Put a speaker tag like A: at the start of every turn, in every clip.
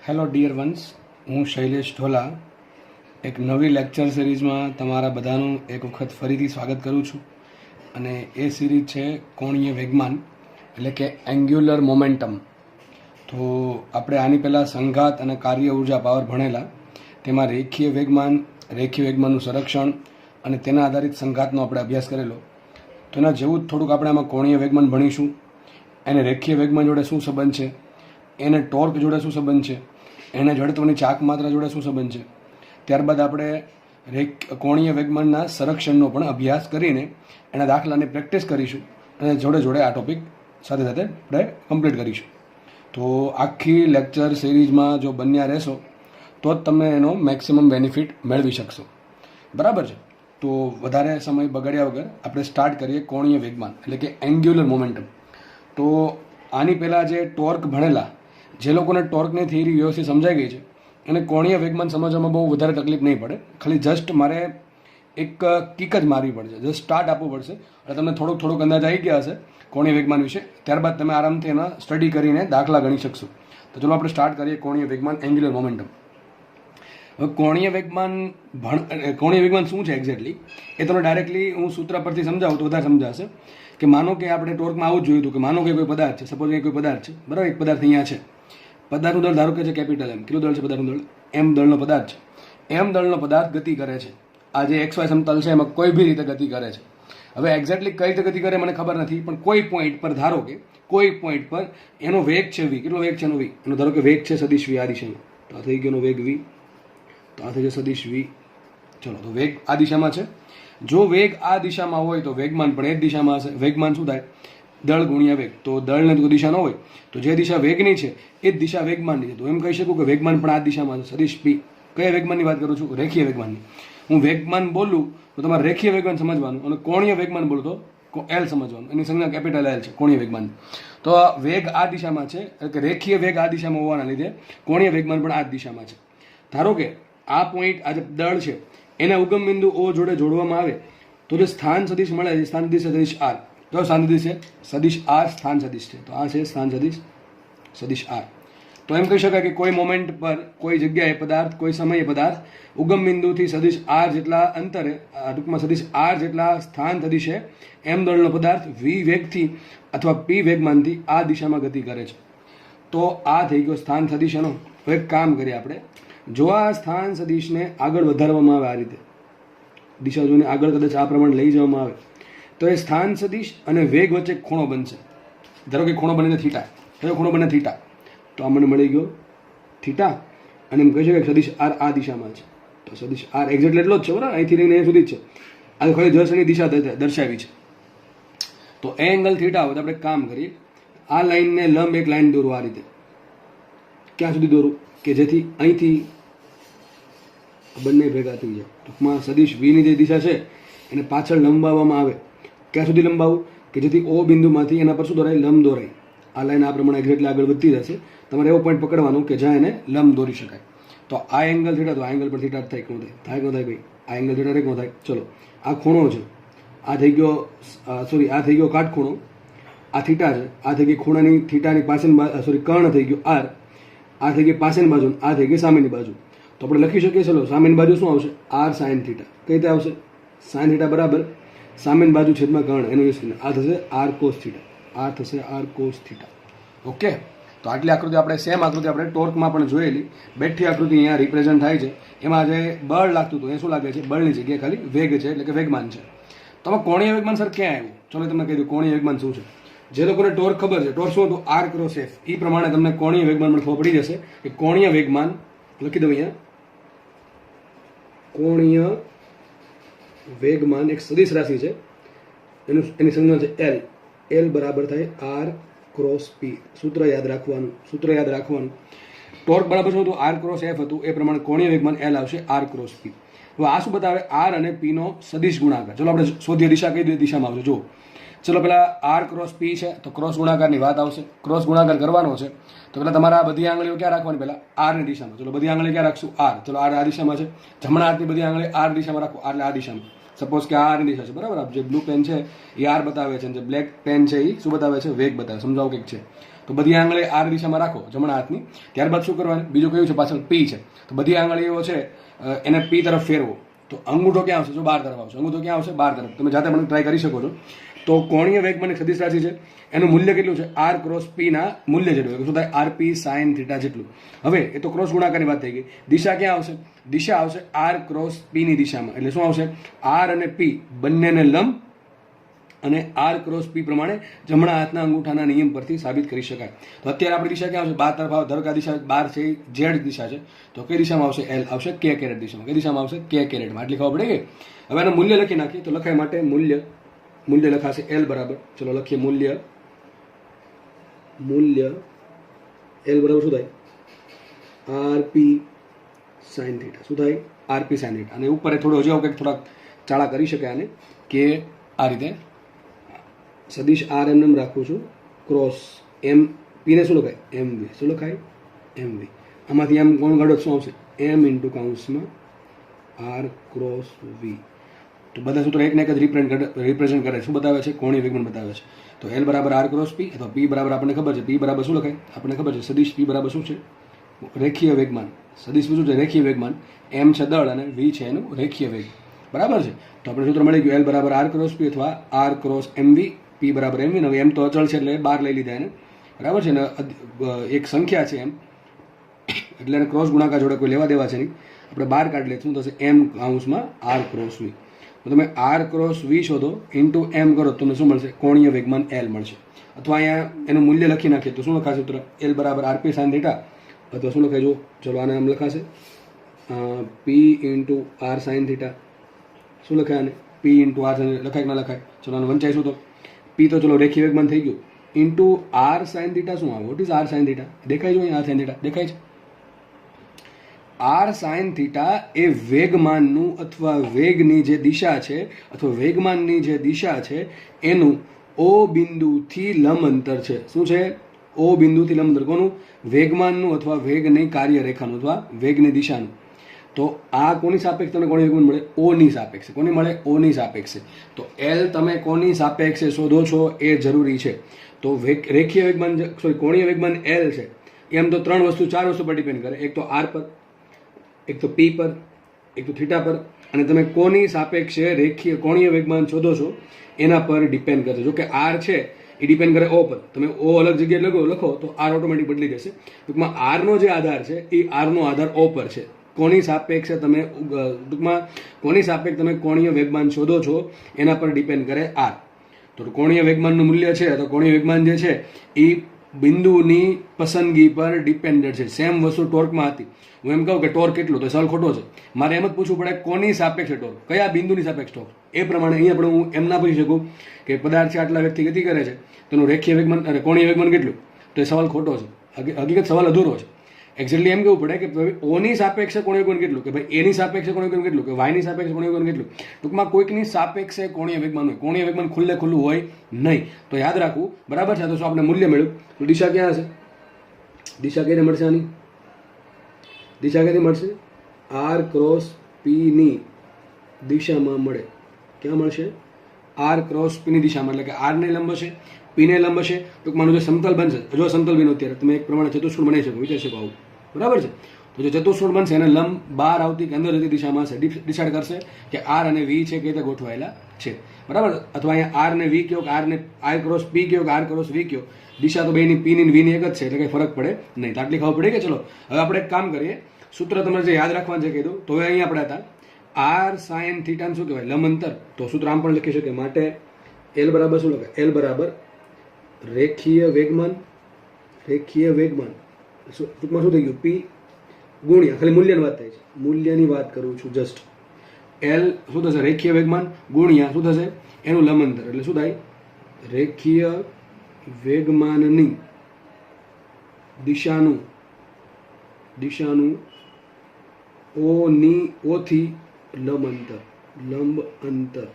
A: Hello dear once, હું શૈલેષ ઢોલા એક નવી લેક્ચર સિરીઝમાં તમારા બધાનું એક વખત ફરીથી સ્વાગત કરું છું. અને એ સિરીઝ છે કોણીય વેગમાન એટલે કે એન્ગ્યુલર મોમેન્ટમ. તો આપણે આની પહેલાં સંઘાત અને કાર્ય ઉર્જા પાવર ભણેલા. તેમાં રેખીય વેગમાનનું સંરક્ષણ અને તેના આધારિત સંઘાતનો આપણે અભ્યાસ કરેલો. તો એના જેવું જ થોડુંક આપણે આમાં કોણીય વેગમાન ભણીશું. એને રેખીય વેગમાન જોડે શું સંબંધ છે, એને ટોર્ક જોડે શું સંબંધ છે, એને જડત્વની ચાક માત્રા જોડે શું સંબંધ છે. ત્યારબાદ આપણે કોણીય વેગમાનના સંરક્ષણનો પણ અભ્યાસ કરીને એના દાખલાની પ્રેક્ટિસ કરીશું અને જોડે જોડે આ ટોપિક સાથે સાથે આપણે કમ્પ્લીટ કરીશું. તો આખી લેક્ચર સિરીઝમાં જો બન્યા રહેશો તો જ તમે એનો મેક્સિમમ બેનિફિટ મેળવી શકશો. બરાબર છે. તો વધારે સમય બગાડ્યા વગર આપણે સ્ટાર્ટ કરીએ કોણીય વેગમાન એટલે કે એન્ગ્યુલર મોમેન્ટમ. તો આની પહેલાં જે ટોર્ક ભણેલા, જે લોકોને ટોર્કની થિયરી વ્યવસ્થિત સમજાઈ ગઈ છે એને કોણીય વેગમાન સમજવામાં બહુ વધારે તકલીફ નહીં પડે. ખાલી જસ્ટ મારે એક કિક જ મારવી પડશે, જસ્ટ સ્ટાર્ટ આપવું પડશે એટલે તમને થોડુંક અંદાજ આવી ગયા હશે કોણીય વેગમાન વિશે. ત્યારબાદ તમે આરામથી એના સ્ટડી કરીને દાખલા ગણી શકશો. તો ચલો આપણે સ્ટાર્ટ કરીએ કોણીય વેગમાન એન્ગ્યુલર મોમેન્ટમ. હવે કોણીય વેગમાન શું છે એક્ઝેક્ટલી એ તમને ડાયરેક્ટલી હું સૂત્ર પરથી સમજાવું તો વધારે સમજાશે. કે માનો કે આપણે ટોર્કમાં આવું જ જોયું હતું કે માનો કે કોઈ પદાર્થ છે, સપોઝ કોઈ પદાર્થ છે, બરાબર. એક પદાર્થ અહીંયા છે, પદાર્થનું દળ ધારો કે છે કેપિટલ એમ. કેટલું દળ છે પદાર્થનું દળ? એમ દળનો પદાર્થ છે. એમ દળનો પદાર્થ ગતિ કરે છે. આ જે XY સમતલ છે એમાં કોઈ બી રીતે ગતિ કરે છે. હવે એક્ઝેક્ટલી કઈ રીતે ગતિ કરે મને ખબર નથી, પણ કોઈ પોઈન્ટ પર ધારો કે કોઈ પોઈન્ટ પર એનો વેગ છે v. કેટલો વેગ છે એનો v? એનો ધારો કે વેગ છે સદિશ v આ દિશામાં. તો આ થઈ ગયો એનો વેગ v, તો આ થઈ ગયો સદિશ v. ચલો, તો વેગ આ દિશામાં છે. જો વેગ આ દિશામાં હોય તો વેગમાન પણ એ જ દિશામાં હશે. વેગમાન શું થાય? દળ ગુણ્યા વેગ. તો દળને તો દિશા ન હોય તો જે દિશા વેગની છે એ જ દિશા વેગમાનની છે. તો એમ કહી શકું કે વેગમાન પણ આ દિશામાં છે. સદિશ p. કયા વેગમાનની વાત કરું છું? રેખીય વેગમાનની. હું વેગમાન બોલું તો તમારે રેખીય વેગમાન સમજવાનું, અને કોણીય વેગમાન બોલું તો L સમજવાનું. એની સંજ્ઞા કેપિટલ L છે કોણીય વેગમાન. તો વેગ આ દિશામાં છે એટલે કે રેખીય વેગ આ દિશામાં હોવાના લીધે કોણીય વેગમાન પણ આ જ દિશામાં છે. ધારો કે આ પોઈન્ટ, આ જે દળ છે એના ઉગમ બિંદુ O જોડે જોડવામાં આવે તો જે સ્થાન સદિશ મળે છે, સ્થાન સદિશ સદિશ R. કયો સ્થાન સદિશ છે? સદિશ R સ્થાન સદિશ છે. તો આ છે સ્થાન સદિશ R. તો એમ કહી શકાય કે કોઈ મોમેન્ટ પર, કોઈ જગ્યાએ પદાર્થ, કોઈ સમયે પદાર્થ ઉગમ બિંદુથી સદિશ R જેટલા અંતરે, ટૂંકમાં સદિશ R જેટલા સ્થાન સદિશે એમ દળનો પદાર્થ v વેગથી અથવા p વેગમાનથી આ દિશામાં ગતિ કરે છે. તો આ થઈ ગયો સ્થાન સદિશ એનો. હવે એક કામ કરીએ આપણે. જો આ સ્થાન સદિશને આગળ વધારવામાં આવે, આ રીતે દિશા જોઈને આગળ કદાચ આ પ્રમાણે લઈ જવામાં આવે તો એ સ્થાન સદિશ અને વેગ વચ્ચે ખૂણો બનશે. ધારો કે ખૂણો બનીને થીટા. કયો ખૂણો બને? થીટા. તો આ મને મળી ગયો થીટા. અને એમ કહી શકાય કે સદિશ R આ દિશામાં છે. તો સદિશ R એક્ઝેક્ટ એટલો જ છે, બરાબર. અહીંથી લઈને અહીંયા સુધી જ છે. આ ખાલી જળસની દિશા દર્શાવી છે. તો એ એંગલ થીટા હોય તો આપણે કામ કરીએ, આ લાઈનને લંબ એક લાઈન દોરું આ રીતે. ક્યાં સુધી દોરું? કે જેથી અહીંથી બંને ભેગા થઈ જાય. ટૂંકમાં સદિશ વીની જે દિશા છે એને પાછળ લંબાવવામાં આવે. ક્યાં સુધી લંબાવું? કે જેથી O બિંદુમાંથી એના પર શું દોરાય? લંબ દોરાય. આ લાઈન આ પ્રમાણે એક્ઝેક્ટલી આગળ વધતી જશે. તમારે એવો પોઈન્ટ પકડવાનો કે જ્યાં એને લંબ દોરી શકાય. તો આ એંગલ થીટા, તો આ એંગલ પર થીટા થાય કે ન થાય? થાય કે ન થાય ભાઈ? આ એંગલ થીટા થાય કે ન થાય? ચલો, આ ખૂણો છે, આ થઈ ગયો આ થઈ ગયો કાટખૂણો, આ થીટા છે, આ થઈ ગઈ ખૂણાની થીટાની પાસેની કર્ણ થઈ ગયો R, આ થઈ ગઈ પાસેની બાજુ, આ થઈ ગઈ સામેની બાજુ. તો આપણે લખી શકીએ, ચલો સામેની બાજુ શું આવશે? R sine theta. કઈ રીતે આવશે? સાઇન થીટા બરાબર સામેની બાજુ છેદમાં કર્ણ, એનું યુઝ કરીને આ થશે R કોસ થીટા. આ થશે R કોસ થીટા. ઓકે. તો આટલી આકૃતિ આપણે સેમ આકૃતિ આપણે ટોર્કમાં પણ જોયેલી. બેઠી આકૃતિ અહીંયા રિપ્રેઝન્ટ થાય છે. એમાં જે બળ લાગતું હતું એ શું લાગે છે? બળની જગ્યાએ ખાલી વેગ છે એટલે કે વેગમાન છે. તો આમાં કોણીય વેગમાન સર ક્યાં આવ્યું? ચલો તમને કહી દઉં કોણીય વેગમાન શું છે. જે લોકોને ટોર્ક ખબર છે, ટોર્ક શું હતું? R cross F. એ પ્રમાણે તમને કોણીય વેગમાન પણ ખબર પડી જશે કે કોણીય વેગમાન, લખી દઉં અહીંયા, કોણીય વેગમાન એક સદિશ રાશિ છે. એની સંજ્ઞા છે L. L બરાબર થાય R ક્રોસ P. સૂત્ર યાદ રાખવાનું. ટોર્ક બરાબર શું હતું? R ક્રોસ F હતું. એ પ્રમાણે કોણીય વેગમાન L આવશે R ક્રોસ P. હવે આ શું બતાવે? R અને P નો સદિશ ગુણાકાર. ચલો આપણે શોધીએ દિશા કઈ દિશામાં આવશે. જો ચલો પેલા R ક્રોસ P છે તો ક્રોસ ગુણાકારની વાત આવશે. ક્રોસ ગુણાકાર કરવાનો છે તો પેલા તમારા બધી આંગળીઓ ક્યાં રાખવાની? પેલા R ની દિશામાં. ચલો બધી આંગળી ક્યાં રાખશું? R. ચલો R આ દિશામાં છે. જમણા હાથની બધી આંગળી R દિશામાં રાખો. એટલે આ દિશામાં. સપોઝ કે આ આરની દિશા છે, બરાબર. આપ જે બ્લુ પેન છે એ આર બતાવે છે, અને જે બ્લેક પેન છે એ શું બતાવે છે? વેગ બતાવે. સમજાવો કંઈક છે. તો બધી આંગળી આર દિશામાં રાખો જમણા હાથની. ત્યારબાદ શું કરવાનું? બીજું કયું છે? પાછળ પી છે. તો બધી આંગળીઓ છે એને પી તરફ ફેરવો. તો અંગૂઠો ક્યાં આવશે? જો બહાર તરફ આવશે. અંગૂઠો ક્યાં આવશે? બહાર તરફ. તમે જાતે પણ ટ્રાય કરી શકો છો. તો કોણીય વેગમાન એક સદિશ રાશિ છે, એનું મૂલ્ય કેટલું છે? આર ક્રોસ પી ના મૂલ્ય જેટલું. શું થાય? આર પી સાઇન થીટા જેટલું. હવે એ તો ક્રોસ ગુણાકારની વાત થઈ ગઈ. દિશા ક્યાં આવશે? દિશા આવશે આર ક્રોસ પી ની દિશામાં. એટલે શું આવશે? આર અને પી બંનેને લંબ અને આર ક્રોસ પી પ્રમાણે જમણા હાથના અંગૂઠાના નિયમ પરથી સાબિત કરી શકાય. તો અત્યારે આપણી દિશા ક્યાં આવશે? બાર તરફ આવે. ધારો કે આ દિશા બાર છે, ઝેડ દિશા છે, તો કઈ દિશામાં આવશે? એલ આવશે. કે કેરેટ દિશામાં. કઈ દિશામાં આવશે? કે કેરેટમાં. એટલી ખબર પડે કે હવે એનું મૂલ્ય લખી નાખીએ. તો લખાય માટે મૂલ્ય લખાશે એલ બરાબર. ચલો લખીએ મૂલ્ય એલ બરાબર શું થાય? R p sine theta. શું થાય? R p sine theta. અને ઉપર થોડો હજુ કંઈક થોડાક ચાળા કરી શકાય આને, કે આ રીતે સદિશ આર એમ રાખું છું, ક્રોસ એમ પીને શું લખાય? એમ વી. શું લખાય? એમ વી. આમાંથી એમ કોણ કાઢો? શું આવશે? એમ ઇન્ટુ કાઉન્સમાં આર ક્રોસ વી. તો બધા સૂત્રો એકને એક જ રિપ્રેઝેન્ટ કરે. શું બતાવે છે? કોણીય વેગમાન બતાવે છે. તો એલ બરાબર આર ક્રોસ પી, અથવા પી બરાબર આપણને ખબર છે. પી બરાબર શું લખાય? આપણને ખબર છે સદિશ પી બરાબર શું છે? રેખીય વેગમાન. સદિશ શું છે? રેખીય વેગમાન. એમ છે દળ અને વી છે એનું રેખીય વેગ. બરાબર છે. તો આપણે સૂત્ર મળી ગયું એલ બરાબર આર ક્રોસ પી અથવા આર ક્રોસ એમ વી. પી બરાબર એમ વી. હવે એમ તો અચળ છે એટલે બાર લઈ લીધા એને. બરાબર છે ને? એક સંખ્યા છે એમ, એટલે એને ક્રોસ ગુણાકાર જોડે કોઈ લેવા દેવા છે નહીં. આપણે બાર કાઢી લઈએ. શું થશે? એમ કાઉન્સમાં આર ક્રોસ વી. તો તમે આર ક્રોસ વી શોધો, ઇન્ટુ એમ કરો તો તમને શું મળશે? કોણીય વેગમાન એલ મળશે. અથવા અહીંયા એનું મૂલ્ય લખી નાખીએ તો શું લખાશે સૂત્ર? એલ બરાબર આરપી સાઇન થીટા. અથવા શું લખાય? જો ચલો આને આમ લખાશે p into R sine theta. શું લખાય આને? P into R sine. લખાય કે ના લખાય? ચલો આને વંચાઈશું તો પી તો ચલો રેખીય વેગમાન થઈ ગયું. ઇન્ટુ આર સાઇન થીટા શું આવે? What is r sine theta? દેખાય છે અહીંયા? આર સાઇન થીટા દેખાય છે? આર સાઇન થીટા એ વેગમાનનું અથવા વેગની જે દિશા છે અથવા વેગમાનની જે દિશા છે એનું ઓ બિંદુથી લંબ અંતર છે. શું છે? ઓ બિંદુથી લંબ અંતર. કોનું? વેગમાનનું અથવા વેગની કાર્યરેખાનું અથવા વેગની દિશાનું. તો આ કોની સાપેક્ષે તમને કોની વેગમાન મળે? ઓની સાપેક્ષે. કોની મળે? ઓની સાપેક્ષે. તો એલ તમે કોની સાપેક્ષે શોધો છો એ જરૂરી છે. તો રેખીય વેગમાન કોણીય વેગમાન એલ છે. એમ તો ચાર વસ્તુ પર ડિપેન્ડ કરે. એક તો આર પર, એક તો પી પર, એક તો થીટા પર, અને તમે કોની સાપેક્ષે રેખીય કોણીય વેગમાન શોધો છો એના પર ડિપેન્ડ કરશે. જો કે આર છે એ ડિપેન્ડ કરે ઓ પર. તમે ઓ અલગ જગ્યાએ લખો તો આર ઓટોમેટિક બદલી જશે. ટૂંકમાં આરનો જે આધાર છે એ આરનો આધાર ઓ પર છે. કોની સાપેક્ષે તમે ટૂંકમાં કોની સાપેક્ષે તમે કોણીય વેગમાન શોધો છો એના પર ડિપેન્ડ કરે આર. તો કોણીય વેગમાનનું મૂલ્ય છે તો કોણીય વેગમાન જે છે એ બિંદુની પસંદગી પર ડિપેન્ડન્ટ છે. સેમ વસ્તુ ટોર્કમાં હતી. હું એમ કહું કે ટોર્ક કેટલું, તો સવાલ ખોટો છે. મારે એમ જ પૂછવું પડે કોની સાપેક્ષે ટોર્ક, કયા બિંદુની સાપેક્ષ ટોર્ક. એ પ્રમાણે અહીંયા પણ હું એમ ના પૂછી શકું કે પદાર્થ છે આટલા વેગથી ગતિ કરે છે તેનું રેખીય વેગમાન અને કોણીય વેગમાન કેટલું, તો એ સવાલ ખોટો છે. હકીકત સવાલ અધૂરો છે. એક્ઝેક્ટલી એમ કહેવું પડે કે ઓની સાપેક્ષે કોણીય વેગમાન કેટલું, કે ભાઈ એની સાપેક્ષે કોણીય વેગમાન કેટલું, કે વાયની સાપેક્ષે કોણીય વેગમાન કેટલું. ટૂંકમાં કોઈકની સાપેક્ષે કોણીય વેગમાન હોય. કોણીય વેગમાન ખુલ્લું હોય નહીં. તો યાદ રાખવું. બરાબર છે. તો શું આપણે મૂલ્ય મળ્યું? તો દિશા ક્યાં હશે? દિશા કઈને મળશે? આની દિશા ક્યાંથી મળશે? આર ક્રોસ પી ની દિશામાં મળે. ક્યાં મળશે? આર ક્રોસ પી ની દિશામાં. એટલે કે આર ને લંબ હશે, પી ને લંબ હશે. ટૂંકમાં જે સમતલ બનશે, જો સમતલ બન્યું અત્યારે તમે એક પ્રમાણે ચતુષ્કોણ બનાવી શકો, વિચારી શકો આવું. બરાબર છે. તો જે ચતુષ્કોણ બનશે એને લંબ બહાર આવતી કે અંદર જતી દિશામાં હશે. ડિસાઇડ કરશે કે આર અને વી છે કે રીતે ગોઠવાયેલા છે. બરાબર. અથવા અહીંયા આર ને વી કયો, કે આર ને આર ક્રોસ પી કયો, કે આર ક્રોસ વી કયો. દિશા તો બેની પી ની વી ની એક જ છે, એટલે કંઈ ફરક પડે નહીં. તો આટલી ખબર પડી કે ચલો હવે આપણે એક કામ કરીએ. સૂત્ર તમારે જે યાદ રાખવાનું છે કીધું. તો હવે અહીંયા આપણે હતા આર સાઇન થીટા શું કહેવાય? લંબ અંતર. તો સૂત્ર આમ પણ લખી શકીએ. માટે એલ બરાબર શું લખાય? એલ બરાબર રેખીય વેગમાન. રેખીય વેગમાન ટૂંકમાં શું થઈ ગયું? પી ગુણ્યા, ખાલી મૂલ્યની વાત થાય છે, મૂલ્યની વાત કરું છું જસ્ટ. એલ શું થશે? રેખીય વેગમાન ગુણ્યા શું થશે? એનું લંબ અંતર. એટલે શું થાય? રેખીય વેગમાનની દિશાનું ઓથી લંબ અંતર.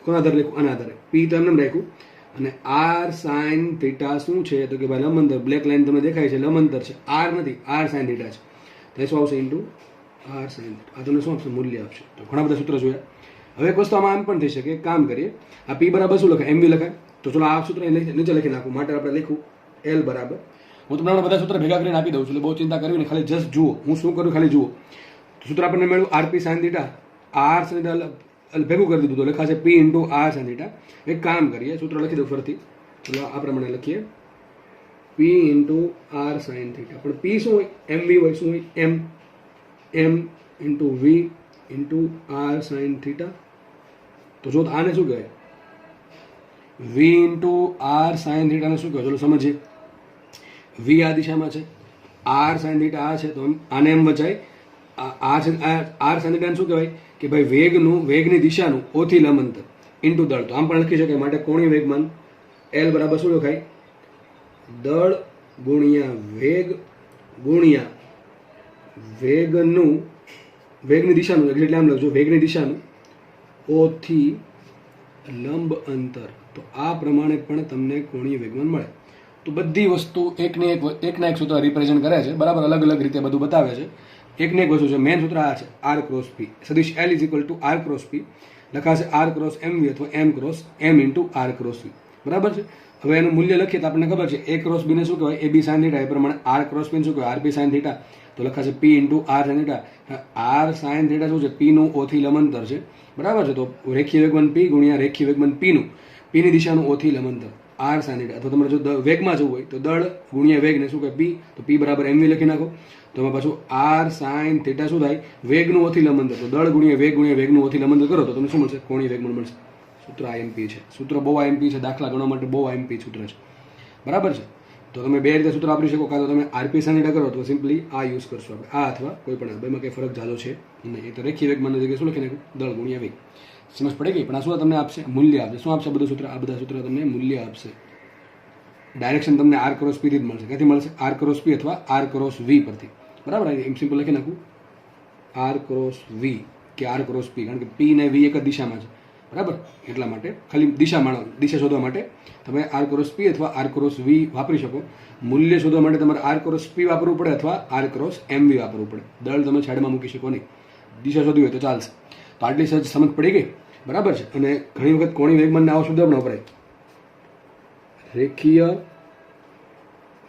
A: કોના આધારે લખ્યું? આના આધારે. પી તો એમને રાખ્યું. અને આર સાઇન થીટા શું છે? તો કે ભાઈ લંબ અંતર. બ્લેક લાઈન તમને દેખાય છે, લંબ અંતર છે. આર નથી, આર સાઇન થીટા છે. તો એ શું આવશે? Into R sine theta. આ તમને શું આપશે? મૂલ્ય આપશે. તો ઘણા બધા સૂત્ર જોયા. હવે એક વસ્તુ આમાં આમ પણ થઈ શકે, એક કામ કરીએ, આ પી બરાબર શું લખાય, એમવી લખાય. તો ચલો આ સૂત્ર નીચે લખી નાખું. માટે આપણે લખું એલ બરાબર, હું તમને બધા સૂત્ર ભેગા કરીને આપી દઉં છું, એટલે બહુ ચિંતા કરવી ને, ખાલી જસ્ટ જુઓ હું શું કરું, ખાલી જુઓ. સૂત્ર આપણને મળ્યું r p sine theta, r sine theta ભેગું કરી દીધું, તો લખાશે p into R sine theta. એક કામ કરીએ, સૂત્ર લખી દઉં ફરીથી. ચલો આ પ્રમાણે લખીએ, P into R sine theta. પણ પી શું હોય, એમ વી હોય. શું હોય, M into V into R sine theta. તો જો આને શું કહેવાય, વી ઇન્ટુ આર સાઇન થીટાને શું કહેવાય, ચલો સમજીએ. વી આ દિશામાં છે, આર સાઇન થીટા આ છે, તો આને એમ વચાય. આર સાઇન થીટાને શું કહેવાય કે ભાઈ વેગની દિશાનું ઓથી લંબ અંતર ઇન્ટુ દળ. તો આમ પણ લખી શકાય. માટે કોણીય વેગમાન એલ બરાબર શું લખાય, દળ ગુણ્યા વેગ ગુણ્યા વેગની દિશાનું, એટલે આમ લખજો, વેગની દિશાનું ઓથી લંબ અંતર. તો આ પ્રમાણે પણ તમને કોણીય વેગમાન મળે. તો બધી વસ્તુ એકના એક સૂત્ર રિપ્રેઝેન્ટ કરે છે, બરાબર, અલગ અલગ રીતે બધું બતાવે છે. એકને એક વસ્તુ છે, મેન સૂત્ર આ છે, આર ક્રોસ પી. સદિશ L is equal to R cross P લખાશે આર ક્રોસ એમ વી અથવા M cross M into R cross V. બરાબર છે. હવે એનું મૂલ્ય લખીએ તો આપણને ખબર છે, એ ક્રોસ બીને શું કહેવાય, એ બી સાઇન થીટા. એ પ્રમાણે આર ક્રોસ બીને શું કહેવાય, આર બી સાઇન થીટા. તો લખાશે p into R sine theta. R sine theta શું છે, પીનું ઓથી લંબાંતર છે. બરાબર છે. તો રેખીય વેગમાન પી ગુણ્યા રેખીય વેગમાન પીની દિશાનું ઓથી લંબાંતર આર સાઇન થીટા. અથવા તમારે જો વેગમાં જવું હોય તો દળ ગુણ્યા વેગને શું કહે, પી. તો પી બરાબર એમવી લખી નાખો. તો એમાં પાછું આર સાઇન થીટા શું થાય, વેગનું ઓથી લંબાંતર. તો દળ ગુણ્યા વેગનું ઓથી લંબાંતર કરો તો તમને શું મળશે, કોણીય વેગમાન મળશે. સૂત્ર આઈએમપી છે. સૂત્ર બહુ આઈએમપી છે, દાખલા ગણવા માટે બહુ આઈએમપી સૂત્ર છે. બરાબર છે. તો તમે બે રીતે સૂત્ર વાપરી શકો. કાં તો તમે આરપી સાઇન થીટા કરો તો સિમ્પલી આ યુઝ કરશો આપણે, આ અથવા કોઈ પણ, બેમાં કંઈ ફરક જાજો છે નહીં. એ તો રેખીય વેગમાનની જગ્યાએ શું લખી નાખ્યું, દળ ગુણ્યા વેગ. સમજ પડી ગઈ. પણ આ શું તમને આપશે, મૂલ્ય આપશે. શું આપશે, બધું સૂત્ર, આ બધા સૂત્ર તમને મૂલ્ય આપશે. ડાયરેક્શન તમને આર ક્રોસ પી થી જ મળશે. ક્યાંથી મળશે, આર ક્રોસ પી અથવા આર ક્રોસ વી પરથી. બરાબર. એમ સિમ્પલ લખી નાખું, આર ક્રોસ વી કે આર ક્રોસ પી, કારણ કે પી ને વી એક જ દિશામાં છે. બરાબર. એટલા માટે ખાલી દિશા શોધવા માટે તમે આર ક્રોસ પી અથવા આર ક્રોસ વી વાપરી શકો. મૂલ્ય શોધવા માટે તમારે આર ક્રોસ પી વાપરવું પડે અથવા આર ક્રોસ એમ વી વાપરવું પડે. દળ તમે છેડમાં મૂકી શકો નહીં. દિશા શોધવી હોય તો ચાલશે. તો આટલી સહજ સમજ પડી ગઈ. બરાબર છે. અને ઘણી વખત કોણી વેગમાનને આવો શબ્દ પણ વપરાય, રેખીય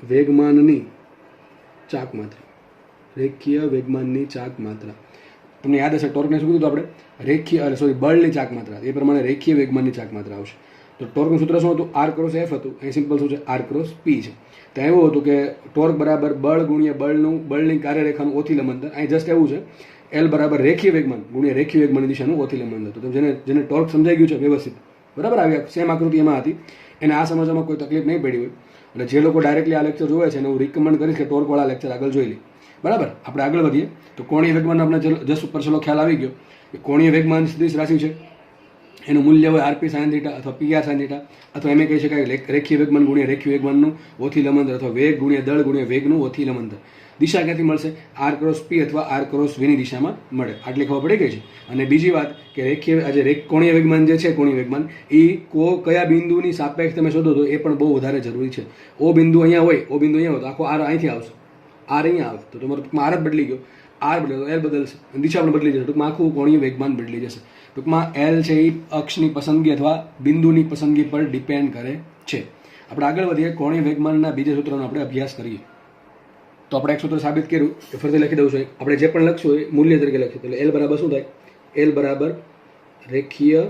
A: વેગમાનની ચાક માત્રા. રેખીય વેગમાનની ચાક માત્રા તમને યાદ હશે, ટોર્કને શું કીધું આપણે, બળની ચાક માત્રા. એ પ્રમાણે રેખીય વેગમાનની ચાક માત્રા આવશે. તો ટોર્કનું સૂત્ર શું હતું, આર ક્રોસ એફ હતું. અહીં સિમ્પલ શું છે, આર ક્રોસ પી છે. ત્યાં એવું હતું કે ટોર્ક બરાબર બળ ગુણ્યા બળની કાર્યરેખાનું ઓથી લંબાંતર. અહીં જસ્ટ એવું છે, એલ બરાબર રેખીય વેગમાન ગુણ્યા રેખીય વેગમાનની દિશાનું ઓથી લંબાંતર. તો જેને ટોર્ક સમજાઈ ગયું છે વ્યવસ્થિત, બરાબર, આવી સેમ આકૃતિ એમાં હતી, એને આ સમજવામાં કોઈ તકલીફ નહીં પડી હોય. એટલે જે લોકો ડાયરેક્ટલી આ લેક્ચર જોવે છે એને હું રિકમેન્ડ કરીશ કે ટોર્કવાળા લેક્ચર આગળ જોઈ લે. બરાબર. આપણે આગળ વધીએ તો કોણીય વેગમાન આપણે જસ્ટ ઉપર ચલો ખ્યાલ આવી ગયો કે કોણીય વેગમાન સદિશ રાશિ છે. એનું મૂલ્ય હોય આરપી સાઇન થીટા અથવા પીઆર સાઇન થીટા, અથવા એમ કહી શકાય રેખીય વેગમાન ગુણ્યા રેખીય વેગમાનનું ઓથી લંબાંતર અથવા વેગ ગુણ્યા દળ ગુણ્યા વેગનું ઓથી લંબાંતર. દિશા ક્યાંથી મળશે, આર ક્રોસ પી અથવા આર ક્રોસ વીની દિશામાં મળે. આટલી ખબર પડી ગઈ છે. અને બીજી વાત કે કોણીય વેગમાન જે છે, કોણીય વેગમાન એ કયા બિંદુની સાપેક્ષ તમે શોધો તો એ પણ બહુ વધારે જરૂરી છે. ઓ બિંદુ અહીંયા હોય, તો આખો આર અહીંથી આવશે, આર અહીંયા આવે તો તમારો ટૂંકમાં આર જ બદલી ગયો, આર બદલે તો એલ બદલશે, દિશા પણ બદલી જશે. ટૂંકમાં આખું કોણીય વેગમાન બદલી જશે. ટૂંકમાં એલ છે એ અક્ષની પસંદગી અથવા બિંદુની પસંદગી પર ડિપેન્ડ કરે છે. આપણે આગળ વધીએ, કોણીય વેગમાનના બીજા સૂત્રનો આપણે અભ્યાસ કરીએ. તો આપણે એક સૂત્ર સાબિત કર્યું, ફરીથી લખી દઉં છું. આપણે જે પણ લખશું એ મૂલ્ય તરીકે લખીશું. એટલે એલ બરાબર શું થાય, એલ બરાબર રેખીય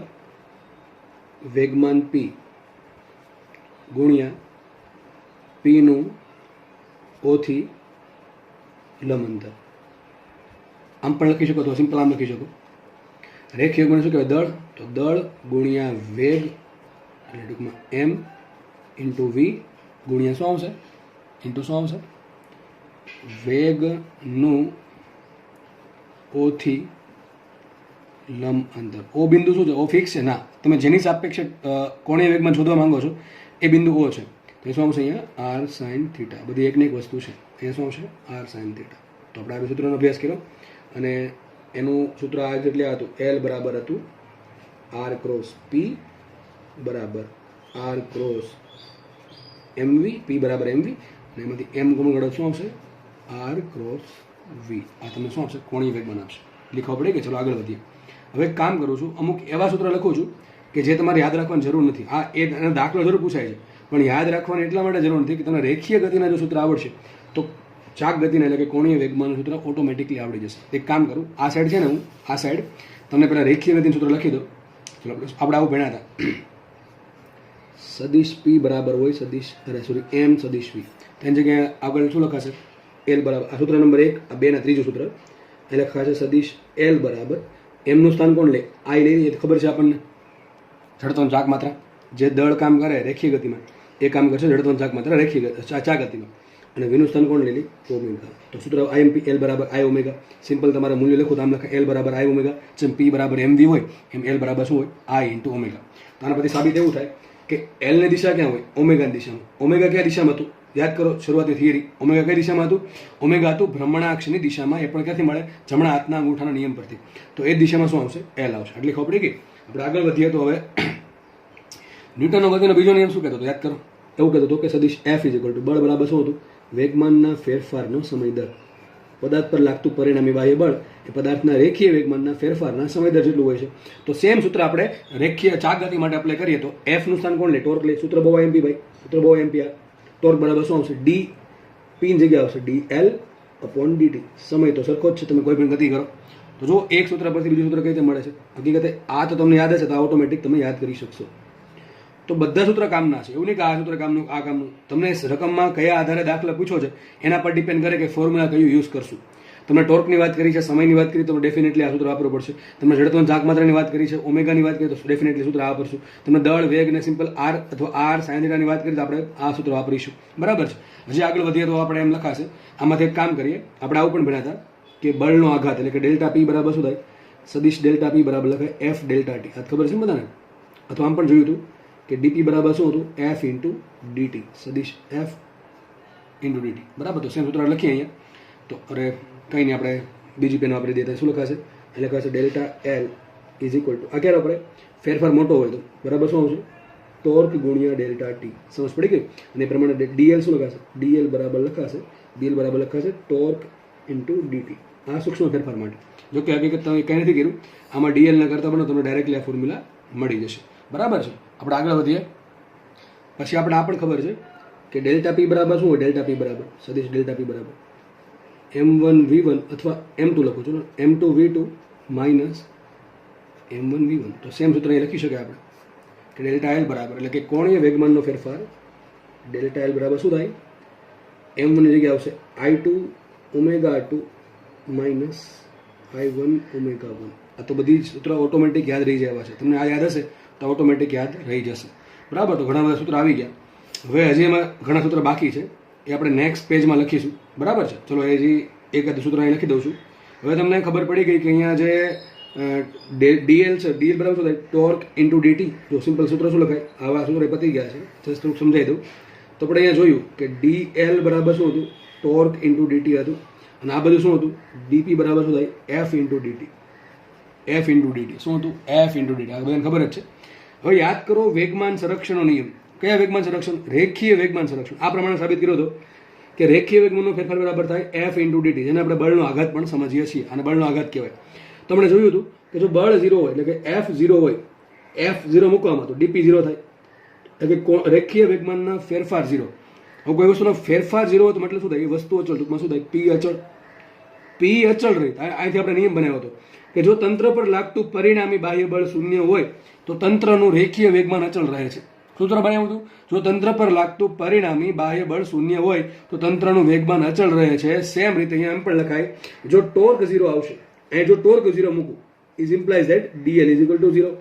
A: વેગમાન પી ગુણ્યા પીનું ઓથી લંબાંતર. આમ પણ લખી શકો, તો સિમ્પલ આમ લખી શકો. રેખીય ગુણ્યા શું કહેવાય, દળ. તો દળ ગુણ્યા વેગ એટલે ટૂંકમાં એમ ઇન્ટુ વી ગુણ્યા શું આવશે, શું આવશે, વેગનું ઓથી લંબ અંતર. ઓ બિંદુ શું છે, ઓ ફિક્સ છે ના, તમે જેની સાપેક્ષે કોણીય વેગમાન શોધવા માંગો છો એ બિંદુ ઓ છે. તો એ શું આવશે અહીંયા, આર સાઇન થીટા. બધી એકની એક વસ્તુ છે. અહીંયા શું આવશે, આર સાઇન થીટા. તો આપણે આ સૂત્રનો અભ્યાસ કર્યો અને એનું સૂત્ર આ એટલે હતું, એલ બરાબર હતું આર ક્રોસ પી બરાબર આર ક્રોસ એમવી, પી બરાબર એમવી, અને એમાંથી એમ ગુણ ગણો શું આવશે, આર ક્રોસ વી. આ તમને શું આવશે, કોણીય વેગમાન આપશે. લીખવા પડે કે ચલો આગળ વધીએ. હવે એક કામ કરું છું, અમુક એવા સૂત્ર લખું છું કે જે તમારે યાદ રાખવાની જરૂર નથી. હા, એનો દાખલો જરૂર પૂછાય છે, પણ યાદ રાખવાની એટલા માટે જરૂર નથી કે તમને રેખીય ગતિના જો સૂત્ર આવડશે તો ચાક ગતિના એટલે કે કોણીય વેગમાનનું સૂત્ર ઓટોમેટિકલી આવડી જશે. એક કામ કરું, આ સાઈડ છે ને, હું આ સાઈડ તમને પહેલાં રેખીય ગતિનું સૂત્ર લખી દો. ચલો આપણે આવું ભણ્યા હતા, સદિશ પી બરાબર હોય એમ સદિશ વી. તેની જગ્યાએ આગળ શું લખાશે? એલ બરાબર, આ સૂત્ર નંબર 1, આ 2 ના ત્રીજું સૂત્ર એ લખાશે સદિશ એલ બરાબર એમનું સ્થાન કોણ લે? આઈ લઈ, એ ખબર છે આપણને. જડત્વની ચાક માત્રા, જે દળ કામ કરે રેખીય ગતિમાં એ કામ કરશે જડત્વની ચાક માત્રા રેખીય ચાક ગતિમાં. અને વિનું સ્થાન કોણ લઈ લે? ઓમેગા. તો સૂત્ર આઈએમપી એલ બરાબર આઈ ઓમેગા. સિમ્પલ તમારે મૂલ્ય લખો તો આમ લખે એલ બરાબર આઈ ઓમેગા. જેમ પી બરાબર એમ વી હોય એમ એલ બરાબર શું હોય? I into omega. તો આના પરથી સાબિત એવું થાય કે એલની દિશા ક્યાં હોય? ઓમેગાની દિશામાં. ઓમેગા કયા દિશામાં હતું? યાદ કરો શરૂઆતની થિયરી. ઓમેગા કઈ દિશામાં હતું? ઓમેગા હતું ભ્રમણાક્ષની દિશામાં. એ પણ ક્યાંથી મળે? જમણા હાથના અંગૂઠાના નિયમ પરથી. તો એ દિશામાં શું આવશે? એલ આવશે. એટલે ખબર પડી ગઈ. આપણે આગળ વધીએ તો હવે ન્યૂટનનો ગતિનો બીજો નિયમ શું કહેતો હતો? યાદ કરો. એવું કહેતો હતો કે સદિશ એફ ઇઝ ઇક્વલ ટુ બળ બરાબર શું હતું? વેગમાનના ફેરફારનો સમય દર. પદાર્થ પર લાગતું પરિણામી બાહ્ય બળ એ પદાર્થના રેખીય વેગમાનના ફેરફારના સમય દર જેટલું હોય છે. તો સેમ સૂત્ર આપણે રેખીય ચાક ગતિ માટે એપ્લાય કરીએ તો એફ નું સ્થાન કોણ લે? ટોર્ક લે. સૂત્ર બહુ એમપી ભાઈ, સૂત્ર બહુ એમપી. આ ટોર્ક બરાબર શું આવશે? ડી પી ની જગ્યાએ આવશે ડી એલ અપોન ડીટી. સમય તો સરખો જ છે, તમે કોઈ પણ ગતિ કરો તો જો એક સૂત્ર પરથી બીજું સૂત્ર કઈ રીતે મળે છે? હકીકતે આ તો તમને યાદ હશે તો ઓટોમેટિક તમે યાદ કરી શકશો. તો બધા સૂત્ર કામના છે, એવું નહીં કે આ સૂત્ર કામનું આ કામનું. તમને રકમમાં કયા આધારે દાખલા પૂછો છે એના પર ડિપેન્ડ કરે કે ફોર્મ્યુલા કયું યુઝ કરશું. તમને ટોર્કની વાત કરી છે, સમયની વાત કરી તો ડેફિનેટલી આ સૂત્ર વાપરવું પડશે. તમને જડત્વની ચાક માત્રાની વાત કરી છે, ઓમેગાની વાત કરી તો ડેફિનેટલી સૂત્ર વાપરશું. તમને દળ, વેગ ને સિમ્પલ આર અથવા આર સાઇન થીટાની વાત કરી તો આપણે આ સૂત્ર વાપરીશું. બરાબર છે. હજી આગળ વધીએ તો આપણે એમ લખાશે, આમાંથી એક કામ કરીએ. આપણે આવું પણ ભણ્યા હતા કે બળનો આઘાત એટલે કે ડેલ્ટા પી બરાબર શું થાય? સદિશ ડેલ્ટા પી બરાબર લખાય એફ ડેલ્ટા ટી. આ ખબર છે બધાને? અથવા આમ પણ જોયું હતું કે ડીપી બરાબર શું હતું? F into DT. સદિશ એફ ઇન્ટુ ડીટી. બરાબર. તો સેમ સૂત્ર લખીએ અહીંયા. તો અરે કંઈ નહીં, આપણે બીજી પેન વાપરી દઈએ. શું લખાશે? એ લખાશે delta L is equal two, આ ક્યારે આપણે ફેરફાર મોટો હોય તો બરાબર શું આવશે? ટોર્ક ગુણ્યા ડેલ્ટા ટી. સમજ પડી ગઈ? અને એ પ્રમાણે ડીએલ શું લખાશે? ડીએલ બરાબર લખાશે ટોર્ક ઇન્ટુ ડીટી. આ સૂક્ષ્મ ફેરફાર માટે. જો કે હકીકત તમે કંઈ નથી કર્યું, આમાં ડીએલ ના કરતા પણ તમને ડાયરેક્ટલી આ ફોર્મ્યુલા મળી જશે. બરાબર છે. આપણે આગળ વધીએ. પછી આપણે આ પણ ખબર છે કે ડેલ્ટા પી બરાબર શું હોય? ડેલ્ટા પી બરાબર સદિશ ડેલ્ટા પી બરાબર m1v1 અથવા m2 લખું છું, m2v2 માઇનસ m1v1. તો સેમ સૂત્ર અહીં લખી શકાય આપણે કે ડેલ્ટા એલ બરાબર એટલે કે કોણીય વેગમાનનો ફેરફાર ડેલ્ટા એલ બરાબર શું થાય? m1 ની જગ્યાએ આવશે i2 omega 2 minus i1 omega 1. આ તો બધી સૂત્ર ઓટોમેટિક યાદ રહી જાય છે. તમને આ યાદ હશે તો ઓટોમેટિક યાદ રહી જશે. બરાબર. તો ઘણા બધા સૂત્ર આવી ગયા. હવે હજી એમાં ઘણા સૂત્ર બાકી છે, એ આપણે નેક્સ્ટ પેજમાં લખીશું. બરાબર છે. ચલો એ હજી એક સૂત્ર અહીં લખી દઉં છું. હવે તમને ખબર પડી ગઈ કે અહીંયા જે ડીએલ છે, ડીએલ બરાબર શું થાય? Torque into DT. જો સિમ્પલ સૂત્ર શું લખાય? આવા સૂત્ર પતી ગયા છે, જસ્ટ થોડુંક સમજાવી દઉં. તો આપણે અહીંયા જોયું કે ડીએલ બરાબર શું હતું? ટોર્ક ઇન્ટુ ડીટી હતું. અને આ બધું શું હતું? ડીપી બરાબર શું થાય? F into DT. F into DT શું હતું? F into DT. આ બધાને ખબર જ છે. હવે યાદ કરો વેગમાન સંરક્ષણનો નિયમ. કયા વેગમાન સંરક્ષણ? રેખીય વેગમાન સંરક્ષણ. આ પ્રમાણે સાબિત કર્યો હતો કે રેખીય વેગમાનનો ફેરફાર બરાબર થાય એફ ઇન્ટુ ડીટી, જેને આપણે બળનો આઘાત પણ સમજીએ છીએ. અને બળનો આઘાત કહેવાય. તો આપણે જોયું હતું કે જો બળ 0 હોય એટલે કે એફ 0 હોય, એફ 0 મૂકવામાં તો ડીપી 0 થાય. એટલે કે રેખીય વેગમાનના ફેરફાર 0. હવે કોઈ વસ્તુનો ફેરફાર 0 હોય તો મતલબ શું થાય? એ વસ્તુ અચળ. ટૂંકમાં શું થાય? પી અચળ. પી અચળ રહી. અહીંથી આપણે નિયમ બનાવ્યો હતો કે જો તંત્ર પર લાગતું પરિણામી બાહ્ય બળ 0 હોય તો તંત્રનું રેખીય વેગમાન અચળ રહે છે. સૂત્ર બનાવ્યું હતું, જો તંત્ર પર લાગતું પરિણામી બાહ્ય બળ 0 હોય તો તંત્રનું વેગમાન અચળ રહે છે. સેમ રીતે અહીંયા એમ પણ લખાય, જો ટોર્ક 0 આવશે, અહીં જો ટોર્ક 0 મૂકું, is implies that DL is equal two 0.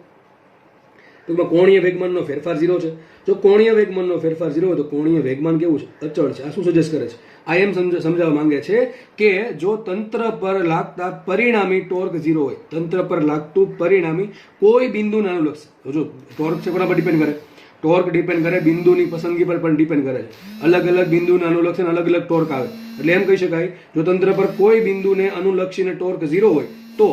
A: ટૂંકમાં કોણીય વેગમાનનો ફેરફાર 0 છે. જો કોણીય વેગમાનનો ફેરફાર 0 હોય તો કોણીય વેગમાન કેવું છે? અચળ છે. આ શું સજેસ્ટ કરે છે? આ એમ સમજાવવા માંગે છે કે જો તંત્ર પર લાગતા પરિણામી ટોર્ક 0 હોય, તંત્ર પર લાગતું પરિણામી કોઈ બિંદુને અનુલક્ષે. જો ટોર્ક છે કોના પર ડિપેન્ડ કરે? ટોર્ક ડિપેન્ડ કરે બિંદુની પસંદગી પર પણ ડિપેન્ડ કરે છે. અલગ અલગ બિંદુને અનુલક્ષીને અલગ અલગ ટોર્ક આવે. એટલે એમ કહી શકાય, જો તંત્ર પર કોઈ બિંદુને અનુલક્ષીને ટોર્ક 0 હોય તો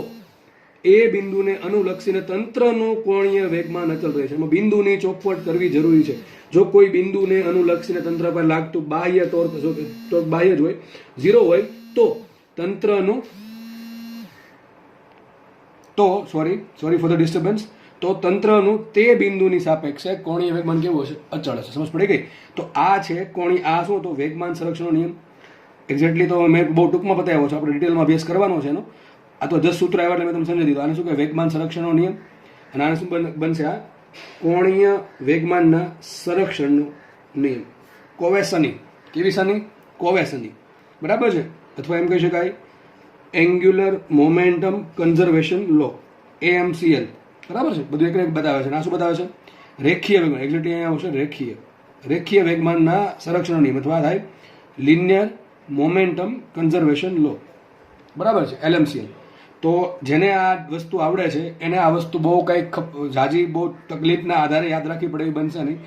A: એ બિંદુને અનુલક્ષીને તંત્રનું કોણીય વેગમાન અચળ રહે છે. એમાં બિંદુની ચોખવટ કરવી જરૂરી છે. જો કોઈ બિંદુને અનુલક્ષીને તંત્ર પર લાગતું બાહ્ય ટોર્ક બાહ્ય જ હોય, 0 હોય, તો તંત્રનું તો સોરી ફોર ધ ડિસ્ટર્બન્સ, તો તંત્રનું તે બિંદુની સાપેક્ષે કોણીય વેગમાન કેવું હશે? અચળ હશે. સમજ પડી ગઈ? તો આ છે આ શું તો વેગમાન સંરક્ષણનો નિયમ. એક્ઝેક્ટલી તો મેં બહુ ટૂંકમાં બતાવ્યો છે, આપણે ડિટેલમાં અભ્યાસ કરવાનો છે એનો. આ તો 10 સૂત્ર આવ્યા એટલે મેં તમને સમજી દીધું. આને શું કહેવાય? વેગમાન સંરક્ષણનો નિયમ. અને આને શું બનશે? આ કોણીય વેગમાનના સંરક્ષણનો નિયમ. કોવેસની. કેવી સની? કોવેસની. બરાબર છે? અથવા એમ કહી શકાય એંગ્યુલર મોમેન્ટમ કન્ઝર્વેશન લો, AMCL. બરાબર છે? બધું એક બતાવે છે. આ શું બતાવે છે? રેખીય વેગમાન. એક્ઝેક્ટલી અહીંયા આવશે રેખીય વેગમાનના સંરક્ષણનો નિયમ, અથવા થાય લિનિયર મોમેન્ટમ કન્ઝર્વેશન લો. બરાબર છે? LMCL. તો જેને આ વસ્તુ આવડે છે એને આ વસ્તુ બહુ કંઈક ઝાઝી બહુ તકલીફના આધારે યાદ રાખવી પડે એવી બનશે નહીં.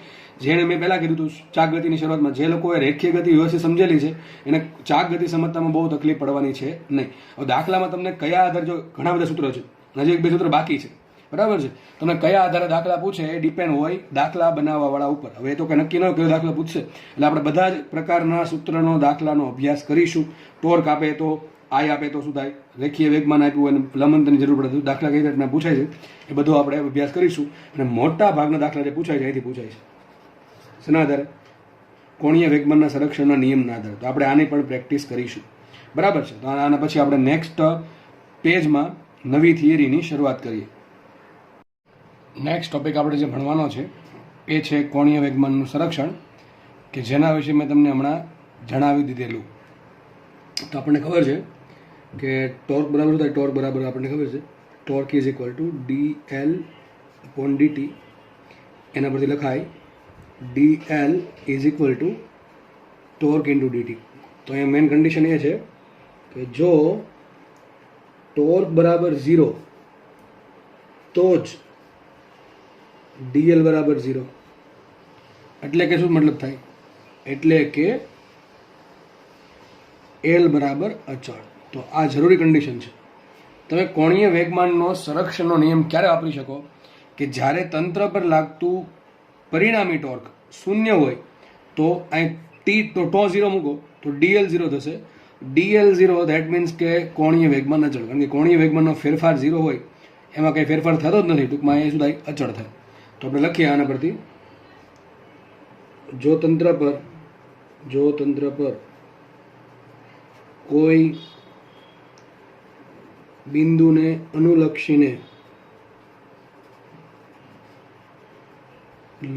A: જેને મેં પહેલાં કીધું હતું ચાક ગતિની શરૂઆતમાં, જે લોકોએ રેખીય ગતિ વ્યવસ્થિત સમજેલી છે એને ચાક ગતિ સમજવામાં બહુ તકલીફ પડવાની છે નહીં. હવે દાખલામાં તમને કયા આધારે, જો ઘણા બધા સૂત્રો છે, હજી 1-2 સૂત્રો બાકી છે, બરાબર છે, તમને કયા આધારે દાખલા પૂછે એ ડિપેન્ડ હોય દાખલા બનાવવાવાળા ઉપર. હવે એ તો કંઈ નક્કી ન કયો દાખલા પૂછશે, એટલે આપણે બધા જ પ્રકારના સૂત્રનો દાખલાનો અભ્યાસ કરીશું. ટોર્ક આપે તો આઈ આપે તો શું થાય? રેખીય વેગમાન આપ્યું અને લંબનની જરૂર પડે તો દાખલા કઈ રીતના પૂછાય છે એ બધું આપણે અભ્યાસ કરીશું. અને મોટા ભાગના દાખલા જે પૂછાય છે અહીંથી પૂછાય છે. શેના આધારે? કોણીય વેગમાનના સંરક્ષણના નિયમના આધારે. તો આપણે આની પણ પ્રેક્ટિસ કરીશું. બરાબર છે? તો આના પછી આપણે નેક્સ્ટ પેજમાં નવી થિયરીની શરૂઆત કરીએ. નેક્સ્ટ ટોપિક આપણે જે ભણવાનો છે એ છે કોણીય વેગમાનનું સંરક્ષણ, કે જેના વિશે મેં તમને હમણાં જણાવી દીધેલું. તો આપણને ખબર છે કે ટોર્ક બરાબર થાય, ટોર્ક બરાબર આપણને ખબર છે torque is equal two dl/dt. એના પરથી લખાય dl is equal two torque into dt. તો અહીંયા મેઇન કન્ડિશન એ છે કે જો ટોર્ક બરાબર 0 તો જ dl બરાબર 0. એટલે કે શું મતલબ થાય? એટલે કે L બરાબર અચળ. તો આ જરૂરી કન્ડિશન છે. તમે કોણીય વેગમાનનો સંરક્ષણનો નિયમ ક્યારે વાપરી શકો? કે જ્યારે તંત્ર પર લાગતું પરિણામી ટોર્ક 0 હોય તો અહીં તો 0 મૂકો તો dl 0 થશે. dl 0 ધેટ મીન્સ કે કોણીય વેગમાન અચળ. કારણ કે કોણીય વેગમાનનો ફેરફાર 0 હોય એમાં કંઈ ફેરફાર થતો જ નથી. ટૂંકમાં એ શું થાય? અચળ થાય. તો આપણે લખીએ આના પરથી, જો તંત્ર પર કોઈ બિંદુને અનુલક્ષીને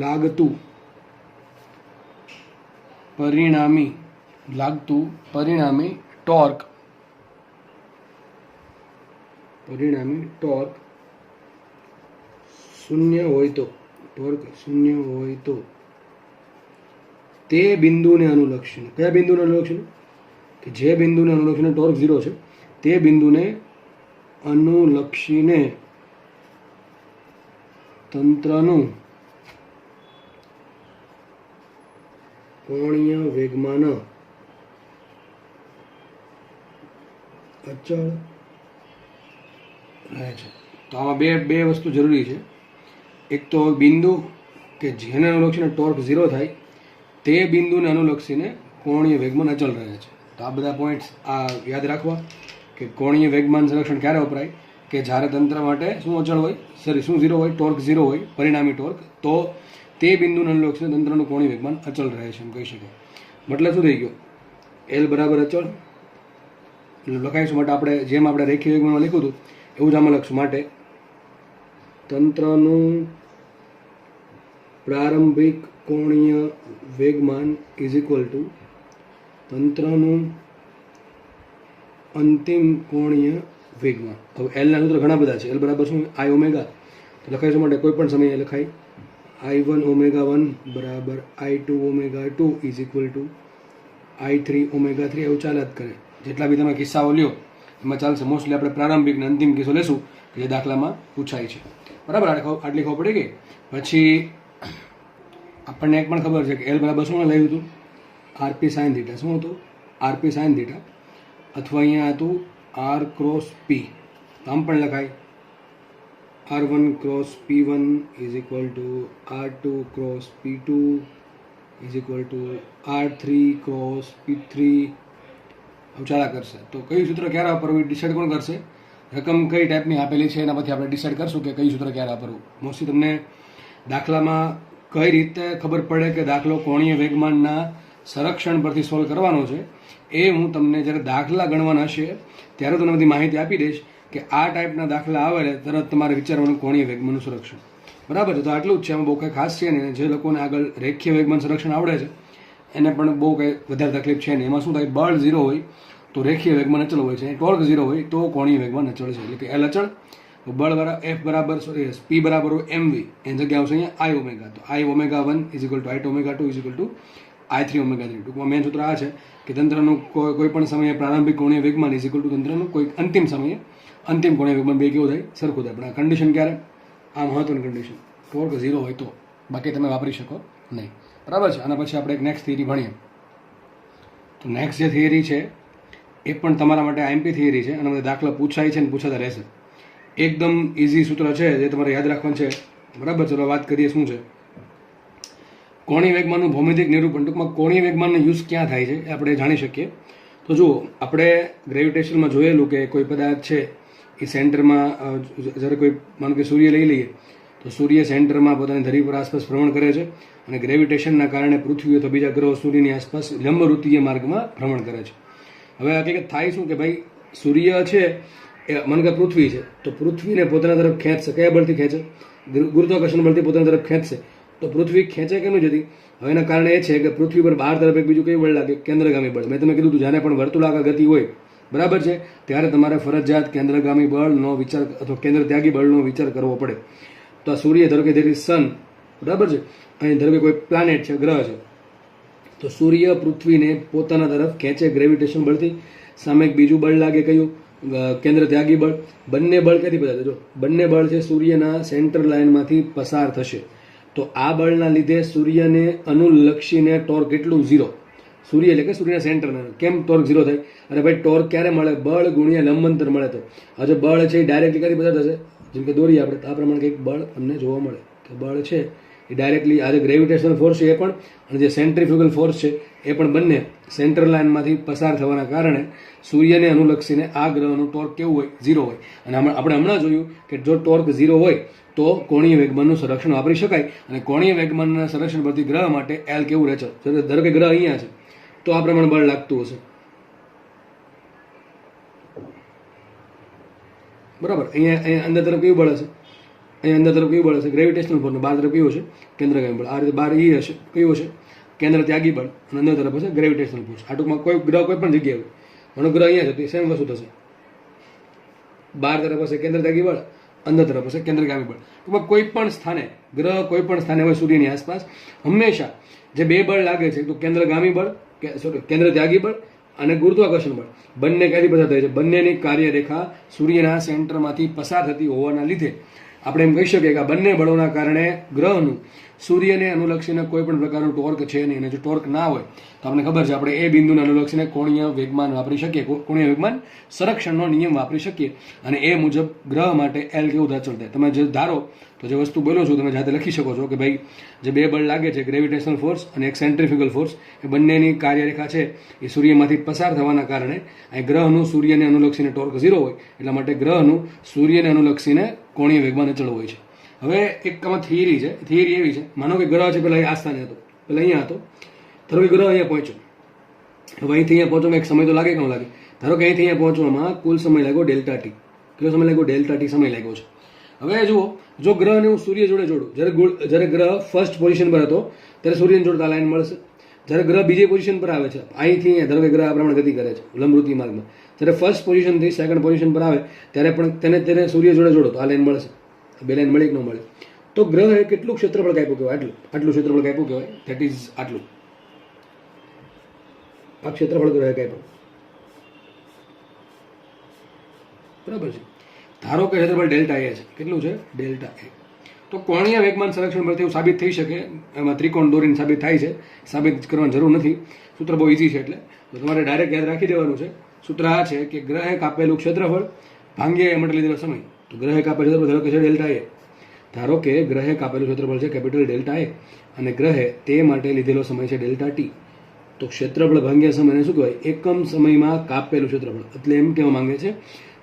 A: લાગતું પરિણામી ટોર્ક શૂન્ય હોય તો તે બિંદુને અનુલક્ષીને, કયા બિંદુને અનુલક્ષીને? કે જે બિંદુને અનુલક્ષીને ટોર્ક 0 છે તે બિંદુને અનુલક્ષીને તંત્રનું કોણીય વેગમાન અચળ રહે છે. તો આમાં બે વસ્તુ જરૂરી છે. એક તો બિંદુ કે જેને અનુલક્ષીને ટોર્ક 0 થાય તે બિંદુને અનુલક્ષીને કોણીય વેગમાન અચળ રહે છે. તો આ બધા પોઈન્ટ્સ યાદ રાખવા કે કોણીય વેગમાન સંરક્ષણ ક્યારે વપરાય? કે જ્યારે તંત્ર માટે શું અચળ હોય, શું 0 હોય? ટોર્ક 0 હોય, પરિણામી ટોર્ક. તો તે બિંદુને અનુલક્ષીને તંત્રનું કોણીય વેગમાન અચળ રહે છે એમ કહી શકાય. મતલબ શું થઈ ગયો? L બરાબર અચળ એટલે લખાઈશું. માટે આપણે જેમ આપણે રેખીય વેગમાનમાં લખ્યું હતું એવું જ આમાં લખશું. માટે તંત્રનું પ્રારંભિક કોણીય વેગમાન ઇઝ ઇક્વલ ટુ તંત્રનું અંતિમ કોણીય વેગમાન. હવે એલના સૂત્ર ઘણા બધા છે. એલ બરાબર શું? I omega. તો લખાઈશું માટે કોઈ પણ સમયે લખાય I1 ઓમેગા 1 બરાબર I2 omega 2 is equal two I3 omega 3. એવું ચાલ્યા જ કરે. જેટલા બી તમે કિસ્સાઓ લ્યો એમાં ચાલશે. મોસ્ટલી આપણે પ્રારંભિક ને અંતિમ કિસ્સો લેશું કે જે દાખલામાં પૂછાય છે. બરાબર? આટલી ખબર પડી ગઈ. પછી આપણને એક પણ ખબર છે કે એલ બરાબર શું લાવ્યું હતું? RP sign theta. શું હતું? RP sine theta. અથવા અહીંયા હતું R ક્રોસ P. તો આમ પણ લખાય R1 cross P1 is equal two R2 cross P2 is equal two R3 cross P3. આવું ચાલા કરશે. તો કયું સૂત્ર ક્યારે વાપરવું ડિસાઇડ કોણ કરશે? રકમ કઈ ટાઈપની આપેલી છે એના પરથી આપણે ડિસાઇડ કરશું કે કઈ સૂત્ર ક્યારે વાપરવું. મોસ્ટલી તમને દાખલામાં કઈ રીતે ખબર પડે કે દાખલો કોણીય વેગમાનના સંરક્ષણ પરથી સોલ્વ કરવાનો છે એ હું તમને જ્યારે દાખલા ગણવાના હશે ત્યારે તમને બધી માહિતી આપી દઈશ કે આ ટાઈપના દાખલા આવે તરત તમારે વિચારવાનું કોણીય વેગમાનનું સંરક્ષણ. બરાબર છે. તો આટલું જ છે, એમાં બહુ કંઈ ખાસ છે નહીં. જે લોકોને આગળ રેખીય વેગમાન સંરક્ષણ આવડે છે એને પણ બહુ કંઈ વધારે તકલીફ છે નહીં. એમાં શું થાય, બળ 0 હોય તો રેખીય વેગમાન અચળ હોય છે, ટોર્ક 0 હોય તો કોણીય વેગમાન અચળ છે. એટલે કે એલ અચળ, બળ F બરાબર P બરાબર mv, એની જગ્યા આવશે અહીંયા I ઓમેગા. તો I omega 1 is equal two I omega 2 is equal two I3 omega 3. ટૂંકમાં મેન સૂત્ર આ છે કે તંત્રનું કોઈ પણ સમયે પ્રારંભિક કોણીય વેગમાન ઇઝ ઇક્વલ ટુ તંત્રનું કોઈ અંતિમ સમયે અંતિમ કોણીય વેગમાન બે કેવું થાય, સરખું થાય. પણ આ કન્ડિશન ક્યારે, આ મહત્વની કન્ડિશન, ટોર્ક 0 હોય તો, બાકી તમે વાપરી શકો નહીં. બરાબર છે. આના પછી આપણે એક નેક્સ્ટ થિયરી ભણીએ. તો નેક્સ્ટ જે થિયરી છે એ પણ તમારા માટે આઈએમપી થિયરી છે અને બધા દાખલા પૂછાય છે અને પૂછાતા રહેશે. એકદમ ઇઝી સૂત્ર છે જે તમારે યાદ રાખવાનું છે. બરાબર. ચલો વાત કરીએ શું છે કોણીય વેગમાનનું ભૌમિતિક નિરૂપણ. ટૂંકમાં કોણીય વેગમાનનો યુઝ ક્યાં થાય છે એ આપણે જાણી શકીએ. તો જુઓ, આપણે ગ્રેવિટેશનમાં જોયેલું કે કોઈ પદાર્થ છે એ સેન્ટરમાં, જ્યારે કોઈ માનો કે સૂર્ય લઈ લઈએ તો સૂર્ય સેન્ટરમાં પોતાની ધરી પર આસપાસ ભ્રમણ કરે છે અને ગ્રેવિટેશનના કારણે પૃથ્વી અથવા બીજા ગ્રહો સૂર્યની આસપાસ લંબવૃત્તીય માર્ગમાં ભ્રમણ કરે છે. હવે હકીકત થાય શું કે ભાઈ સૂર્ય છે એ માનો કે પૃથ્વી છે, તો પૃથ્વીને પોતાના તરફ ખેંચશે. કયા બળથી ખેંચે? ગુરુત્વાકર્ષણ બળથી પોતાના તરફ ખેંચશે. તો પૃથ્વી ખેંચે કેમ જતી? હવે એના કારણે એ છે કે પૃથ્વી પર બહાર તરફ એક બીજું કયું બળ લાગે? કેન્દ્રગામી બળ. મેં તમે કીધું હતું જ્યારે પણ વર્તુળાકાર ગતિ હોય, બરાબર છે, ત્યારે તમારે ફરજિયાત કેન્દ્રગામી બળનો વિચાર અથવા કેન્દ્ર ત્યાગી બળનો વિચાર કરવો પડે. તો આ સૂર્ય ધારો કે ધેર ઇઝ સન, બરાબર છે, અહીં ધારો કે કોઈ પ્લાનેટ છે, ગ્રહ છે, તો સૂર્ય પૃથ્વીને પોતાના તરફ ખેંચે ગ્રેવિટેશન બળથી. સામે એક બીજું બળ લાગે, કયું? કેન્દ્ર ત્યાગી બળ. બંને બળ ક્યાંથી પસાર થશે? બંને બળ છે સૂર્યના સેન્ટર લાઇનમાંથી પસાર થશે. તો આ બળના લીધે સૂર્યને અનુલક્ષીને ટોર્ક કેટલું? 0. સૂર્ય એટલે કે સૂર્યના સેન્ટરના. કેમ ટોર્ક 0 થાય? અરે ભાઈ ટોર્ક ક્યારે મળે? બળ ગુણ્યા લંબાંતર મળે. તો આ જે બળ છે એ ડાયરેક્ટલી ક્યાંથી પસાર થશે? જેમ કે દોરીએ આપણે આ પ્રમાણે કંઈક બળ અમને જોવા મળે કે બળ છે એ ડાયરેક્ટલી આ જે ગ્રેવિટેશનલ ફોર્સ છે એ પણ અને જે સેન્ટ્રીફ્યુગલ ફોર્સ છે એ પણ બંને સેન્ટર લાઇનમાંથી પસાર થવાના કારણે સૂર્યને અનુલક્ષીને આ ગ્રહનું ટોર્ક કેવું હોય? 0 હોય. અને આપણે હમણાં જોયું કે જો ટોર્ક 0 હોય તો કોણીય વેગમાનનું સંરક્ષણ વાપરી શકાય. અને કોણીય વેગમાનના સંરક્ષણ પરથી ગ્રહ માટે એલ કેવું રહે છે? ધારો કે ગ્રહ અહીંયા છે તો આ પ્રમાણે બળ લાગતું હશે, બરાબર. અહીંયા અંદર તરફ કયું બળ હશે? અહીંયા અંદર તરફ કયું બળ હશે? Gravitational force. બહાર તરફ કયું હશે? કેન્દ્રગામી બળ. આ રીતે બહાર એ હશે, કયું હશે? કેન્દ્ર ત્યાગી બળ. અને અંદર તરફ હશે ગ્રેવિટેશનલ ફોર્સ. આ ટૂંકમાં કોઈ ગ્રહ કોઈ પણ જગ્યાએ હોય, ઘણો ગ્રહ અહીંયા છે તો સેમ વસ્તુ થશે. બહાર તરફ હશે કેન્દ્ર ત્યાગી બળ, અંદર તરફ હશે કેન્દ્રગામી બળ. ટૂંકમાં કોઈ પણ સ્થાને, ગ્રહ કોઈ પણ સ્થાને હોય સૂર્યની આસપાસ, હંમેશા જે બે બળ લાગે છે તો કેન્દ્રગામી બળ, કેન્દ્ર ત્યાગી બળ અને ગુરુત્વાકર્ષણ બળ, બંને ક્યાંથી પસાર થાય છે? બંનેની કાર્યરેખા સૂર્યના સેન્ટરમાંથી પસાર થતી હોવાના લીધે આપણે એમ કહી શકીએ કે આ બંને બળોના કારણે ગ્રહનું સૂર્યને અનુલક્ષીને કોઈ પણ પ્રકારનું ટોર્ક છે નહીં. અને જો ટોર્ક ના હોય તો આપણને ખબર છે આપણે એ બિંદુને અનુલક્ષીને કોણીય વેગમાન વાપરી શકીએ, કોણીય વેગમાન સંરક્ષણનો નિયમ વાપરી શકીએ. અને એ મુજબ ગ્રહ માટે એલ કેવું અચળ થાય. તમે જે ધારો તો જે વસ્તુ બોલો છો તમે જાતે લખી શકો છો કે ભાઈ જે બે બળ લાગે છે, ગ્રેવિટેશનલ ફોર્સ અને એક સેન્ટ્રીફ્યુગલ ફોર્સ, એ બંનેની કાર્યરેખા છે એ સૂર્યમાંથી પસાર થવાના કારણે અહીં ગ્રહનું સૂર્યને અનુલક્ષીને ટોર્ક 0 હોય. એટલા માટે ગ્રહનું સૂર્યને અનુલક્ષીને કોણીય વેગમાન અચળ હોય છે. હવે એક આમાં થિયરી છે. થિયરી એવી છે, માનો કે ગ્રહ છે પેલા આ સ્થાને હતો, પેલા અહીંયા હતો, ધારો કે ગ્રહ અહીંયા પહોંચ્યો. હવે અહીંથી અહીંયા પહોંચવામાં એક સમય તો લાગે કે ન લાગે? ધારો કે અહીંથી અહીંયા પહોંચવામાં કુલ સમય લાગ્યો ડેલ્ટા ટી. કેટલો સમય લાગ્યો? ડેલ્ટા ટી સમય લાગ્યો છે. હવે જુઓ, જો ગ્રહને હું સૂર્ય જોડે જોડું, જ્યારે ગ્રહ ફર્સ્ટ પોઝિશન પર હતો ત્યારે સૂર્યને જોડતા લાઈન મળશે. જ્યારે ગ્રહ બીજી પોઝિશન પર આવે છે, અહીંથી અહીંયા ધારો કે ગ્રહ આ પ્રમાણે ગતિ કરે છે લંબવૃત્તીય માર્ગમાં, જ્યારે ફર્સ્ટ પોઝિશનથી સેકન્ડ પોઝિશન પર આવે ત્યારે પણ તેને સૂર્ય જોડે જોડો તો આ લાઈન મળશે. બે લાઈન મળી કે ન મળે? તો ગ્રહે કેટલું ક્ષેત્રફળ કાપ્યું કહેવાય? આટલું ક્ષેત્રફળ કાપ્યું કહેવાય. ધેટ ઇઝ આટલું. આ ક્ષેત્રફળ ગ્રહે કાપ્યું, બરાબર છે. ધારો કે ક્ષેત્રફળ ડેલ્ટા એ છે. કેટલું છે? ડેલ્ટા એ. તો કોણીય વેગમાન સંરક્ષણ પરથી એવું સાબિત થઈ શકે. એમાં ત્રિકોણ દોરીને સાબિત થાય છે, સાબિત કરવાની જરૂર નથી. સૂત્ર બહુ ઇઝી છે, એટલે તો તમારે ડાયરેક્ટ યાદ રાખી દેવાનું છે. સૂત્ર આ છે કે ગ્રહે કાપેલું ક્ષેત્રફળ ભાંગ્યા એ માટે લીધેલો સમય. તો ગ્રહે કાપેલું ક્ષેત્રફળ ધારો કે છે ડેલ્ટા એ. ધારો કે ગ્રહે કાપેલું ક્ષેત્રફળ છે કેપિટલ ડેલ્ટા એ અને ગ્રહે તે માટે લીધેલો સમય છે ડેલ્ટા ટી. તો ક્ષેત્રફળ ભાંગ્યા સમયને શું કહેવાય? એકમ સમયમાં કાપેલું ક્ષેત્રફળ. એટલે એમ કહેવા માંગે છે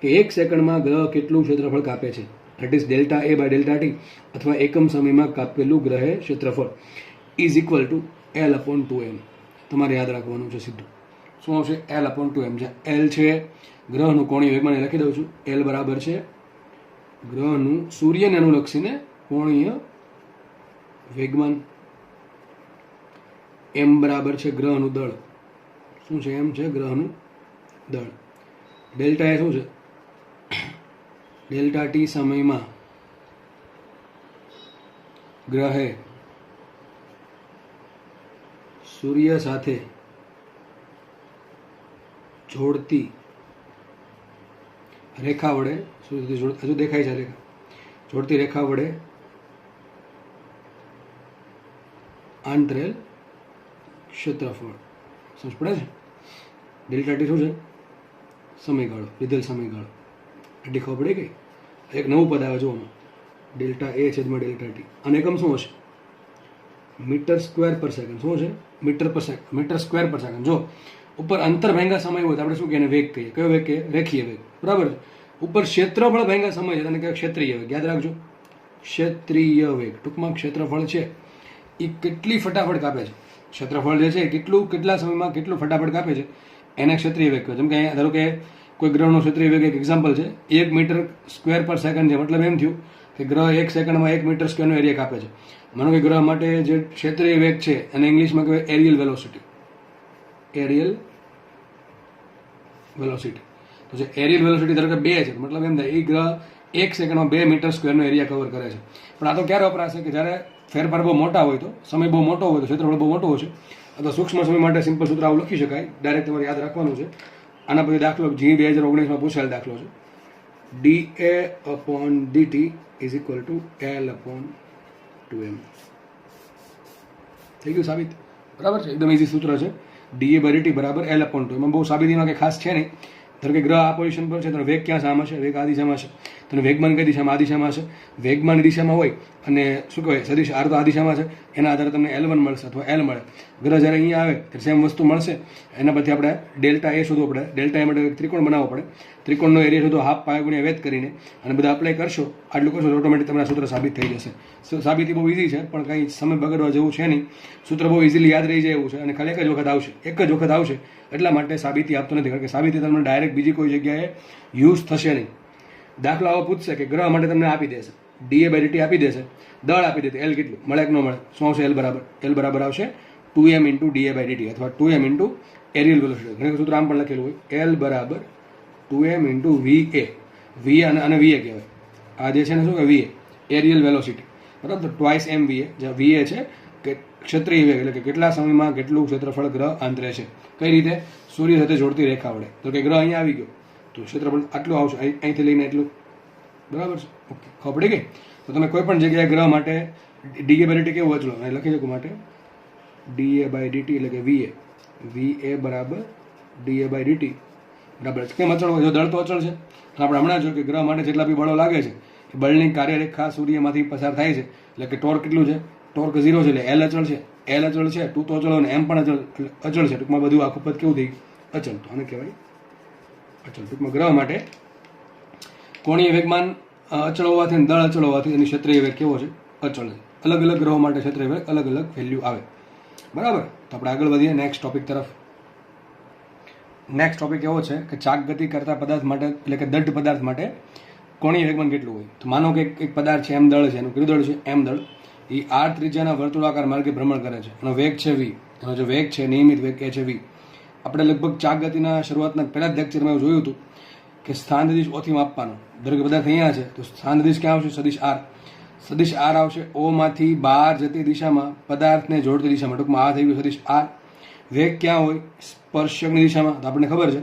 A: કે 1 સેકન્ડમાં ગ્રહ કેટલું ક્ષેત્રફળ કાપે છે, that is delta A by delta t, અથવા એકમ સમયમાં કાપેલું ગ્રહે ક્ષેત્રફળ is equal to L upon 2m. તમારે યાદ રાખવાનું છે સીધું. શું આવશે? L upon 2m. જ્યાં એલ છે ગ્રહનું કોણીય વેગમાન, લખી દઉં છું. એલ બરાબર છે ગ્રહનું સૂર્યને અનુલક્ષીને કોણીય વેગમાન. એમ બરાબર છે ગ્રહનું દળ. શું છે? એમ છે ગ્રહનું દળ. ડેલ્ટા એ શું છે? ડેલ્ટા ટી સમયમાં ગ્રહે સૂર્ય સાથે જોડતી રેખા વડે, હજુ દેખાય છે રેખા, જોડતી રેખા વડે આંતરેલ ક્ષેત્રફળ. સમજ પડે છે? ડેલ્ટા ટી શું છે? સમયગાળો, લીધેલ સમયગાળો. એટલી ખબર પડે ગઈ. એક નવું પદ આવે જોવામાં, ડેલ્ટા એ છેદમાં ડેલ્ટા ટી. અને એકમ શું હશે? મીટર સ્ક્વેર પર સેકન્ડ. શું છે? મીટર પર સેકન્ડ, મીટર સ્ક્વેર પર સેકન્ડ. જો ઉપર અંતર ભાંગા સમય હોય તો આપણે શું કહીએ? વેગ કહીએ. કયો વેગ કહીએ? રેખીય વેગ. બરાબર છે. ઉપર ક્ષેત્રફળ ભાંગા સમય છે તેને કહેવાય ક્ષેત્રીય વેગ. યાદ રાખજો, ક્ષેત્રીય વેગ. ટૂંકમાં ક્ષેત્રફળ છે એ કેટલી ફટાફટ કાપે છે, ક્ષેત્રફળ જે છે કેટલું, કેટલા સમયમાં કેટલું ફટાફટ કાપે છે, એને ક્ષેત્રીય વેગ કહેવાય. જેમ કે અહીંયા ધારો કે કોઈ ગ્રહનો ક્ષેત્રીય વેગ એક એક્ઝામ્પલ છે, 1 મીટર સ્ક્વેર પર સેકન્ડ છે. મતલબ એમ થયું કે ગ્રહ 1 સેકન્ડમાં 1 મીટર સ્ક્વેરનો એરિયા કાપે છે. માનો કે ગ્રહ માટે જે ક્ષેત્રીય વેગ છે એને ઇંગ્લિશમાં કહેવાય એરિયલ વેલોસિટી. Aerial velocity. તો જે એરિયલ વેલોસિટી ધારો કે 2 છે, મતલબ એમ થાય એ ગ્રહ 1 સેકન્ડમાં 2 મીટર સ્ક્વેરનો એરિયા કવર કરે છે. પણ આ તો ક્યારે વપરાશે? કે જ્યારે ફેરફાર બહુ મોટા હોય, તો સમય બહુ મોટો હોય, તો ક્ષેત્રફળ બહુ મોટો હોય છે. અથવા સૂક્ષ્મ સમય માટે સિમ્પલ સૂત્ર આવું લખી શકાય, ડાયરેક્ટ તમારે યાદ રાખવાનું છે. આના પછી દાખલો જી 2019માં પૂછાયેલ દાખલો છે. D A upon DT is equal to L upon 2m. થઈ ગયું સાબિત? બરાબર છે. એકદમ ઇઝી સૂત્ર છે. ડી એ બાય ડીટી બરાબર એલ અપોન 2. એમાં બહુ સાબિતીમાં કંઈ ખાસ છે નહીં. ધારો કે ગ્રહ આ પોઝિશન પર છે તો વેગ ક્યાં સામે છે? વેગ આ દિશામાં છે. તો વેગમાન કઈ દિશામાં? આ દિશામાં છે. વેગમાનની દિશામાં હોય અને શું કહેવાય સદિશ આર તો આ દિશામાં છે, એના આધારે તમને L1 મળશે અથવા L મળે. ગ્રહ જ્યારે અહીંયા આવે ત્યારે સેમ વસ્તુ મળશે. એના પરથી આપણે ડેલ્ટા એ શોધવો પડે. ડેલ્ટા એ માટે ત્રિકોણ બનાવવો પડે. ત્રિકોણનો એરિયા શોધો હાફ પાય ગુણ્યા વેધ કરીને, અને બધા અપ્લાય કરશો, આટલું કરશો તો ઓટોમેટિક તમારા સૂત્ર સાબિત થઈ જશે. સાબિતી બહુ ઇઝી છે, પણ કંઈ સમય બગડવા જેવું છે નહીં. સૂત્ર બહુ ઇઝીલી યાદ રહી જાય એવું છે, અને ખાલી એક જ વખત આવશે. એટલા માટે સાબિતી આપતો નથી, કારણ કે સાબિતી તમને ડાયરેક્ટ બીજી કોઈ જગ્યાએ યુઝ થશે નહીં. દાખલો આવો પૂછશે કે ગ્રહ માટે તમને આપી દેશે, ડીએ બાય ડીટી આપી દેશે, દળ આપી દેશે, એલ કેટલું મળે કે ન મળે? શું આવશે? એલ બરાબર આવશે 2m into DA by DT, અથવા 2m ઇન્ટુ એરિયલ વેલોસિટી. ઘણી સૂત્ર આમ પણ લખેલું હોય, એલ બરાબર 2m ઇન્ટુ વીએ. વીએ અને વીએ કહેવાય. આ જે છે ને શું કે વીએ એરિયલ વેલોસિટી, બરાબર. ટ્વાઇસ એમ વીએ, જ્યાં વીએ છે કે ક્ષેત્રીય વેગ, એટલે કે કેટલા સમયમાં કેટલું ક્ષેત્રફળ ગ્રહ આંતરે છે. કઈ રીતે? સૂર્ય સાથે જોડતી રેખા વડે. તો કે ગ્રહ અહીંયા આવી ગયો તો ક્ષેત્રફળ આટલું આવશે, અહીંથી લઈને એટલું. બરાબર છે? ઓકે, ખબર પડી ગઈ? તો તમે કોઈ પણ જગ્યાએ ગ્રહ માટે ડીએ બાય ડીટી કેવું અચળો લખી શકો માટે ડીએ બાય ડીટી, એટલે કે વીએ બરાબર ડીએ બાય ડીટી બરાબર. કેમ અચળ હોય? જો દળ તો અચળ છે. આપણે હમણાં જો કે ગ્રહ માટે જેટલા બી બળો લાગે છે એ બળની કાર્યરેખા સૂર્યમાંથી પસાર થાય છે, એટલે કે ટોર્ક કેટલું છે? ટોર્ક 0 છે, એટલે એલ અચળ છે. એલ અચળ છે, ટુ તો અચળ, અને એમ પણ અચળ છે. ટૂંકમાં બધું આખું પદ કેવું થઈ ગયું? અચળ. તો આને કહેવાય અચળ. ટૂંકમાં ગ્રહ માટે કોણીય વેગમાન અચળ હોવાથી અને દળ અચળ હોવાથી એની ક્ષેત્રીય વેગ કેવો છે? અચળ છે. અલગ અલગ ગ્રહો માટે ક્ષેત્રીય વેગ અલગ અલગ વેલ્યુ આવે. બરાબર. તો આપણે આગળ વધીએ નેક્સ્ટ ટોપિક તરફ. નેક્સ્ટ ટોપિક એવો છે કે ચાક ગતિ કરતા પદાર્થ માટે, એટલે કે દઢ પદાર્થ માટે કોણીય વેગમાન કેટલું હોય? તો માનો કે એક પદાર્થ છે, એમ દળ છે, એનું કયું દળ છે? એમ દળ. એ આર ત્રિજ્યાના વર્તુળાકાર માર્ગે ભ્રમણ કરે છે. એનો વેગ છે v. એનો જે વેગ છે, નિયમિત વેગ એ છે v. આપણે લગભગ ચાક ગતિના શરૂઆતના પહેલા જ લેક્ચરમાં એવું જોયું હતું કે સ્થાન દિશ ઓથી માપવાનો. દરેક પદાર્થ અહીંયા છે તો સ્થાન દિશ ક્યાં આવશે? સદિશ આર. સદિશ આર આવશે ઓ માંથી બહાર જતી દિશામાં પદાર્થને જોડતી દિશામાં. ટૂંકમાં આ થઈ ગયું સદિશ આર. વેગ ક્યાં હોય? સ્પર્શકની દિશામાં. તો આપણને ખબર છે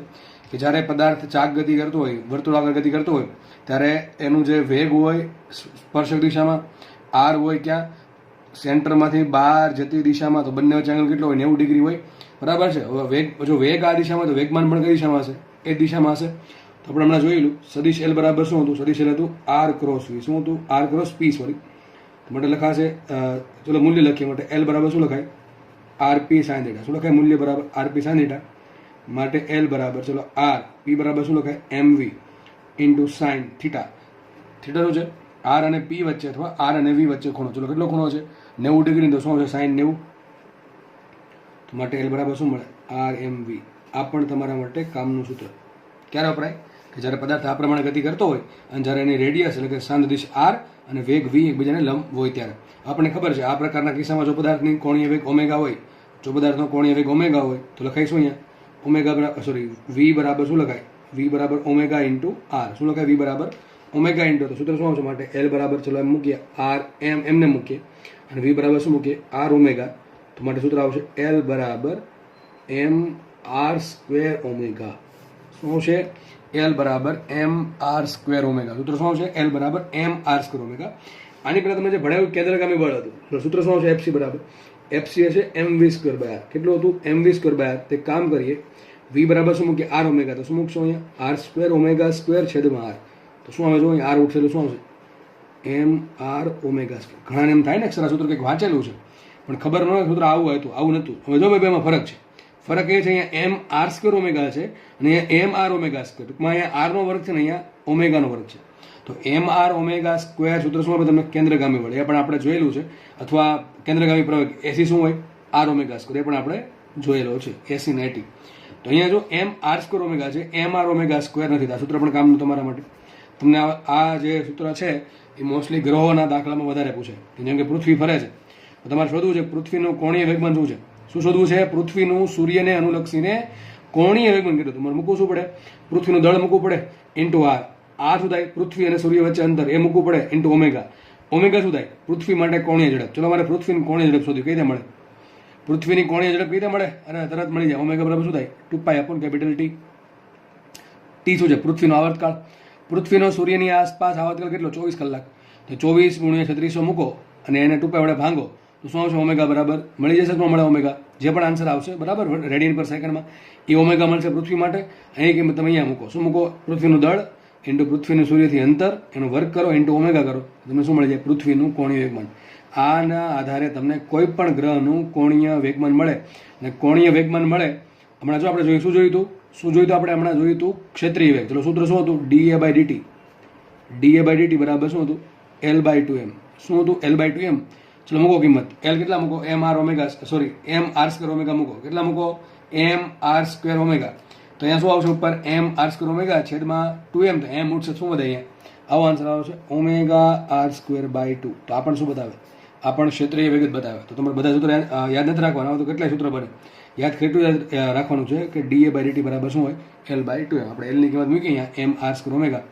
A: કે જ્યારે પદાર્થ ચાક ગતિ કરતો હોય, વર્તુળાકાર ગતિ કરતો હોય, ત્યારે એનું જે વેગ હોય સ્પર્શક દિશામાં, આર હોય ક્યાં? સેન્ટરમાંથી બહાર જતી દિશામાં. તો બંને વચ્ચે એંગલ કેટલો હોય? 90 ડિગ્રી હોય. બરાબર છે. હવે વેગ, જો વેગ આ દિશામાં તો વેગમાન પણ કઈ દિશામાં હશે? એ દિશામાં હશે. તો આપણે હમણાં જોયેલું સદિશ એલ બરાબર શું હતું? સદિશ એલ હતું આર ક્રોસ વી. શું હતું? આર ક્રોસ પી, સોરી. માટે લખાશે, ચલો મૂલ્ય લખીએ. માટે એલ બરાબર શું લખાય? R P sine theta. શું લખાય? મૂલ્ય બરાબર આરપી સાઇન થીટા. માટે એલ બરાબર, ચલો આર. પી બરાબર શું લખાય? M V. Into sine theta. Theta શું છે? આર અને પી વચ્ચે અથવા આર અને વી વચ્ચે ખૂણો. ચલો કેટલો ખૂણો છે? 90 ડિગ્રી. તો શું આવશે? સાઇન 90. તો માટે એલ બરાબર શું મળે? આર એમ વી. આ પણ તમારા માટે કામનું સૂત્ર. ક્યારે વપરાય? કે જ્યારે પદાર્થ આ પ્રમાણે ગતિ કરતો હોય અને જ્યારે એની રેડિયસ એટલે કે શાંત દિશ આર અને વેગ વી એકબીજાને લંબ હોય ત્યારે. આપણને ખબર છે આ પ્રકારના કિસ્સામાં જો પદાર્થની કોણીય વેગ ઓમેગા હોય, જો પદાર્થનો કોણીય વેગ ઓમેગા હોય તો લખાઈશું અહીંયા ઓમેગા બરાબર વી બરાબર શું લખાય? વી બરાબર ઓમેગા ઇન્ટુ આર. શું લખાય? વી બરાબર ઓમેગા ઇન્ટુ. તો સૂત્ર શું આવશે? માટે એલ બરાબર ચલો એમ મૂકીએ, આર એમ એમને મૂકીએ અને વી બરાબર શું મૂકીએ? R omega. તો માટે સૂત્ર આવશે એલ બરાબર એમ આર સ્ક્વેર ઓમેગા. શું આવશે? એલ બરાબર એમ આર સ્ક્વેર ઓમેગા. સૂત્ર શું આવશે? એલ બરાબર એમ આર સ્ક્વેર ઓમેગા. આની પહેલાં તમે જે ભણાવ્યું કેન્દ્રગામી બળ હતું, સૂત્ર શું આવશે? એફસી બરાબર એફસી હશે m v square by r. કેટલું હતું? M v square by r. તે કામ કરીએ, વી બરાબર શું મૂકીએ? R omega. તો શું મૂકશો અહીંયા? આર સ્ક્વેર ઓમેગા સ્ક્વેર છેદમાં આર. તો શું આવે? જો અહીંયા આર ઉઠશે એટલે શું આવશે? M r omega square. ઘણાને એમ થાય ને અક્ષર આ સૂત્ર કંઈક વાંચેલું છે પણ ખબર ન હોય સૂત્ર આવું હતું, આવું નહોતું. હવે જો ભાઈ બેમાં ફરક છે. ફરક એ છે અહીંયા એમ આર સ્ક્વેર ઓમેગા છે અને અહીંયા એમ આર ઓમેગા સ્ક્વેર. ટૂંકમાં અહીંયા આરનો વર્ગ છે ને અહીંયા ઓમેગાનો વર્ગ છે. તો એમ આર ઓમેગા સ્ક્વેર સૂત્ર શું આપે તમને? કેન્દ્રગામી બળ. એ પણ આપણે જોયેલું છે. અથવા કેન્દ્રગામી પ્રવેગ એસી શું હોય? R omega square. એ પણ આપણે જોયેલો છે, એસી ને એટી. તો અહીંયા જો એમ આર સ્ક્વેર ઓમેગા છે, એમ આર ઓમેગા સ્ક્વેર નથી. આ સૂત્ર પણ કામનું તમારા માટે. તમને આ જે સૂત્ર છે એ મોસ્ટલી ગ્રહોના દાખલામાં વધારે પૂછે. જેમ કે પૃથ્વી ફરે છે તો તમારે શોધવું છે પૃથ્વીનું કોણીય વેગમાન શું છે. શું શોધવું છે? પૃથ્વીનું સૂર્યને અનુલક્ષીને કોણીય વેગમાન કેટલું. તમારે મૂકવું શું પડે? પૃથ્વીનું દળ મૂકવું પડે ઇન્ટુ આર. આ શું થાય? પૃથ્વી અને સૂર્ય વચ્ચે અંતર એ મૂકવું પડે ઇન્ટુ ઓમેગા. ઓમેગા શું થાય? પૃથ્વી માટે કોણીય ઝડપ. ચલો મારે પૃથ્વીની કોણીય ઝડપ શોધ્યું. કઈ રીતે મળે? પૃથ્વીની કોણીય ઝડપ કઈ રીતે મળે? અને તરત મળી જાય. ઓમેગા બરાબર શું થાય? 2π અપોન કેપિટલ ટી. ટી શું છે? પૃથ્વીનો આવર્તકાળ. પૃથ્વીનો સૂર્યની આસપાસ આવર્તકાળ કેટલો? 24 કલાક. તો 24 × 3600 મૂકો અને એને 2π વડે ભાંગો તો શું આવશે? ઓમેગા બરાબર મળી જશે. શું મળે? ઓમેગા. જે પણ આન્સર આવશે બરાબર રેડિયન પર સેકન્ડમાં એ ઓમેગા મળશે પૃથ્વી માટે. અહીં કિંમત તમે અહીંયા મૂકો. શું મૂકો? પૃથ્વીનું દળ ઇન્ટુ પૃથ્વીનું સૂર્યથી અંતર એનો વર્ગ કરો ઇન્ટુ ઓમેગા કરો. તમને શું મળી જાય? પૃથ્વીનું કોણીય વેગમાન. આના આધારે તમને કોઈ પણ ગ્રહનું કોણીય વેગમાન મળે. અને કોણીય વેગમાન મળે હમણાં જો આપણે જોઈએ શું જોયું હતું? શું જોયું હતું આપણે? હમણાં જોયું હતું ક્ષેત્રીય વેગ. ચલો સૂત્ર શું હતું? D A by d t. D A by d t બરાબર શું હતું? L by 2m. શું હતું? L by 2m. ચલો મૂકો કિંમત. એલ કેટલા મૂકો? M r omega sorry m r square omega મૂકો. કેટલા મૂકો? M r square omega. તો અહીંયા શું આવશે ઉપર? એમ આર સ્ક્વેર ઓમેગા છેદમાં 2m. તો એમ ઉઠશે શું વધે અહીંયા? આવો આન્સર આવશે ઓમેગા આર સ્ક્વેર બાય 2. તો આ પણ શું બતાવે? આ પણ ક્ષેત્રીય વેગ જ બતાવે. તો તમારે બધા સૂત્ર યાદ નથી રાખવાના. તો કેટલાય સૂત્ર બને યાદ કેટલું યાદ રાખવાનું છે કે ડીએ બાય ડીટી બરાબર શું હોય? L by 2m. આપણે એલની કિંમત મૂકી અહીંયા એમ આર સ્ક્વેર ઓમેગા.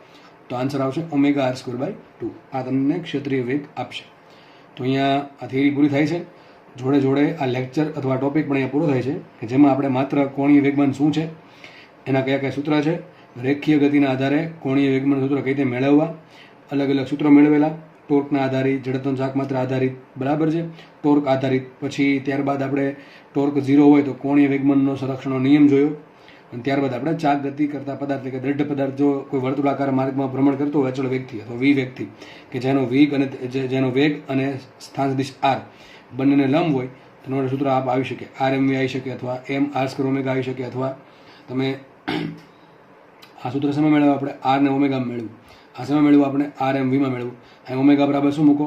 A: તો આન્સર આવશે ઓમેગા આર સ્ક્વેર બાય 2. આ તમને ક્ષેત્રીય વેગ આપશે. તો અહીંયા આ થિયરી પૂરી થાય છે. જોડે જોડે આ લેક્ચર અથવા ટોપિક પણ અહીંયા પૂરો થાય છે કે જેમાં આપણે માત્ર કોણીય વેગમાન શું છે, એના કયા કયા સૂત્ર છે, રેખીય ગતિના આધારે કોણીય વેગમાન સૂત્ર કઈ રીતે મેળવવા, અલગ અલગ સૂત્રો મેળવેલા, ટોર્કના આધારિત, જડત્વની ચાકમાત્ર આધારિત, બરાબર છે, ટોર્ક આધારિત. પછી ત્યારબાદ આપણે ટોર્ક 0 હોય તો કોણીય વેગમાનનો સંરક્ષણનો નિયમ જોયો અને ત્યારબાદ આપણે ચાક ગતિ કરતા પદાર્થ એટલે કે દ્રઢ પદાર્થ જો કોઈ વર્તુળાકાર માર્ગમાં ભ્રમણ કરતો હોય અચળ વેગથી અથવા વી વેગથી કે જેનો વેગ અને સ્થાન દિશ આર બંનેને લંબ હોય તેનો સૂત્ર આપ આવી શકે. આર એમ વી આવી શકે અથવા એમ આર સ્ક્વેર ઓમેગા આવી શકે અથવા તમે આ સૂત્ર શેમાં મેળવ્યું? આપણે આર ને ઓમેગામાં મેળવ્યું. આ શેમાં મેળવ્યું? આપણે આર એમ વીમાં મેળવ્યું. અહીં ઓમેગા બરાબર શું મૂકો?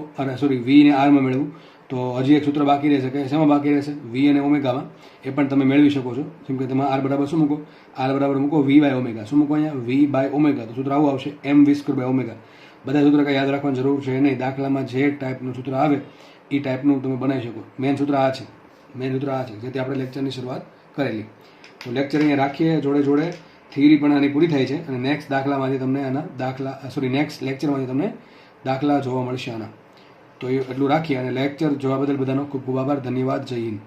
A: વી ને આરમાં મેળવ્યું. તો હજી એક સૂત્ર બાકી રહેશે કે શેમાં બાકી રહેશે? વી અને ઓમેગામાં. એ પણ તમે મેળવી શકો છો. જેમ કે તમે આર બરાબર શું મૂકો? આર બરાબર મૂકો વી બાય ઓમેગા. શું મૂકો અહીંયા? V by omega. તો સૂત્ર આવું આવશે m v square by omega. બધા સૂત્ર કંઈ યાદ રાખવાની જરૂર છે નહીં. દાખલામાં જે ટાઈપનું સૂત્ર આવે એ ટાઈપનું તમે બનાવી શકો. મેન સૂત્ર આ છે, જેથી આપણે લેક્ચરની શરૂઆત કરેલી. તો લેક્ચર અહીંયા રાખીએ. જોડે જોડે થિયરી પણ આની પૂરી થાય છે અને નેક્સ્ટ દાખલામાંથી તમને નેક્સ્ટ લેક્ચરમાંથી તમને દાખલા જોવા મળશે આના. તો એ એટલું રાખીએ અને લેક્ચર જોવા બદલ બધાનો ખૂબ ખૂબ આભાર. ધન્યવાદ. જય હિન્દ.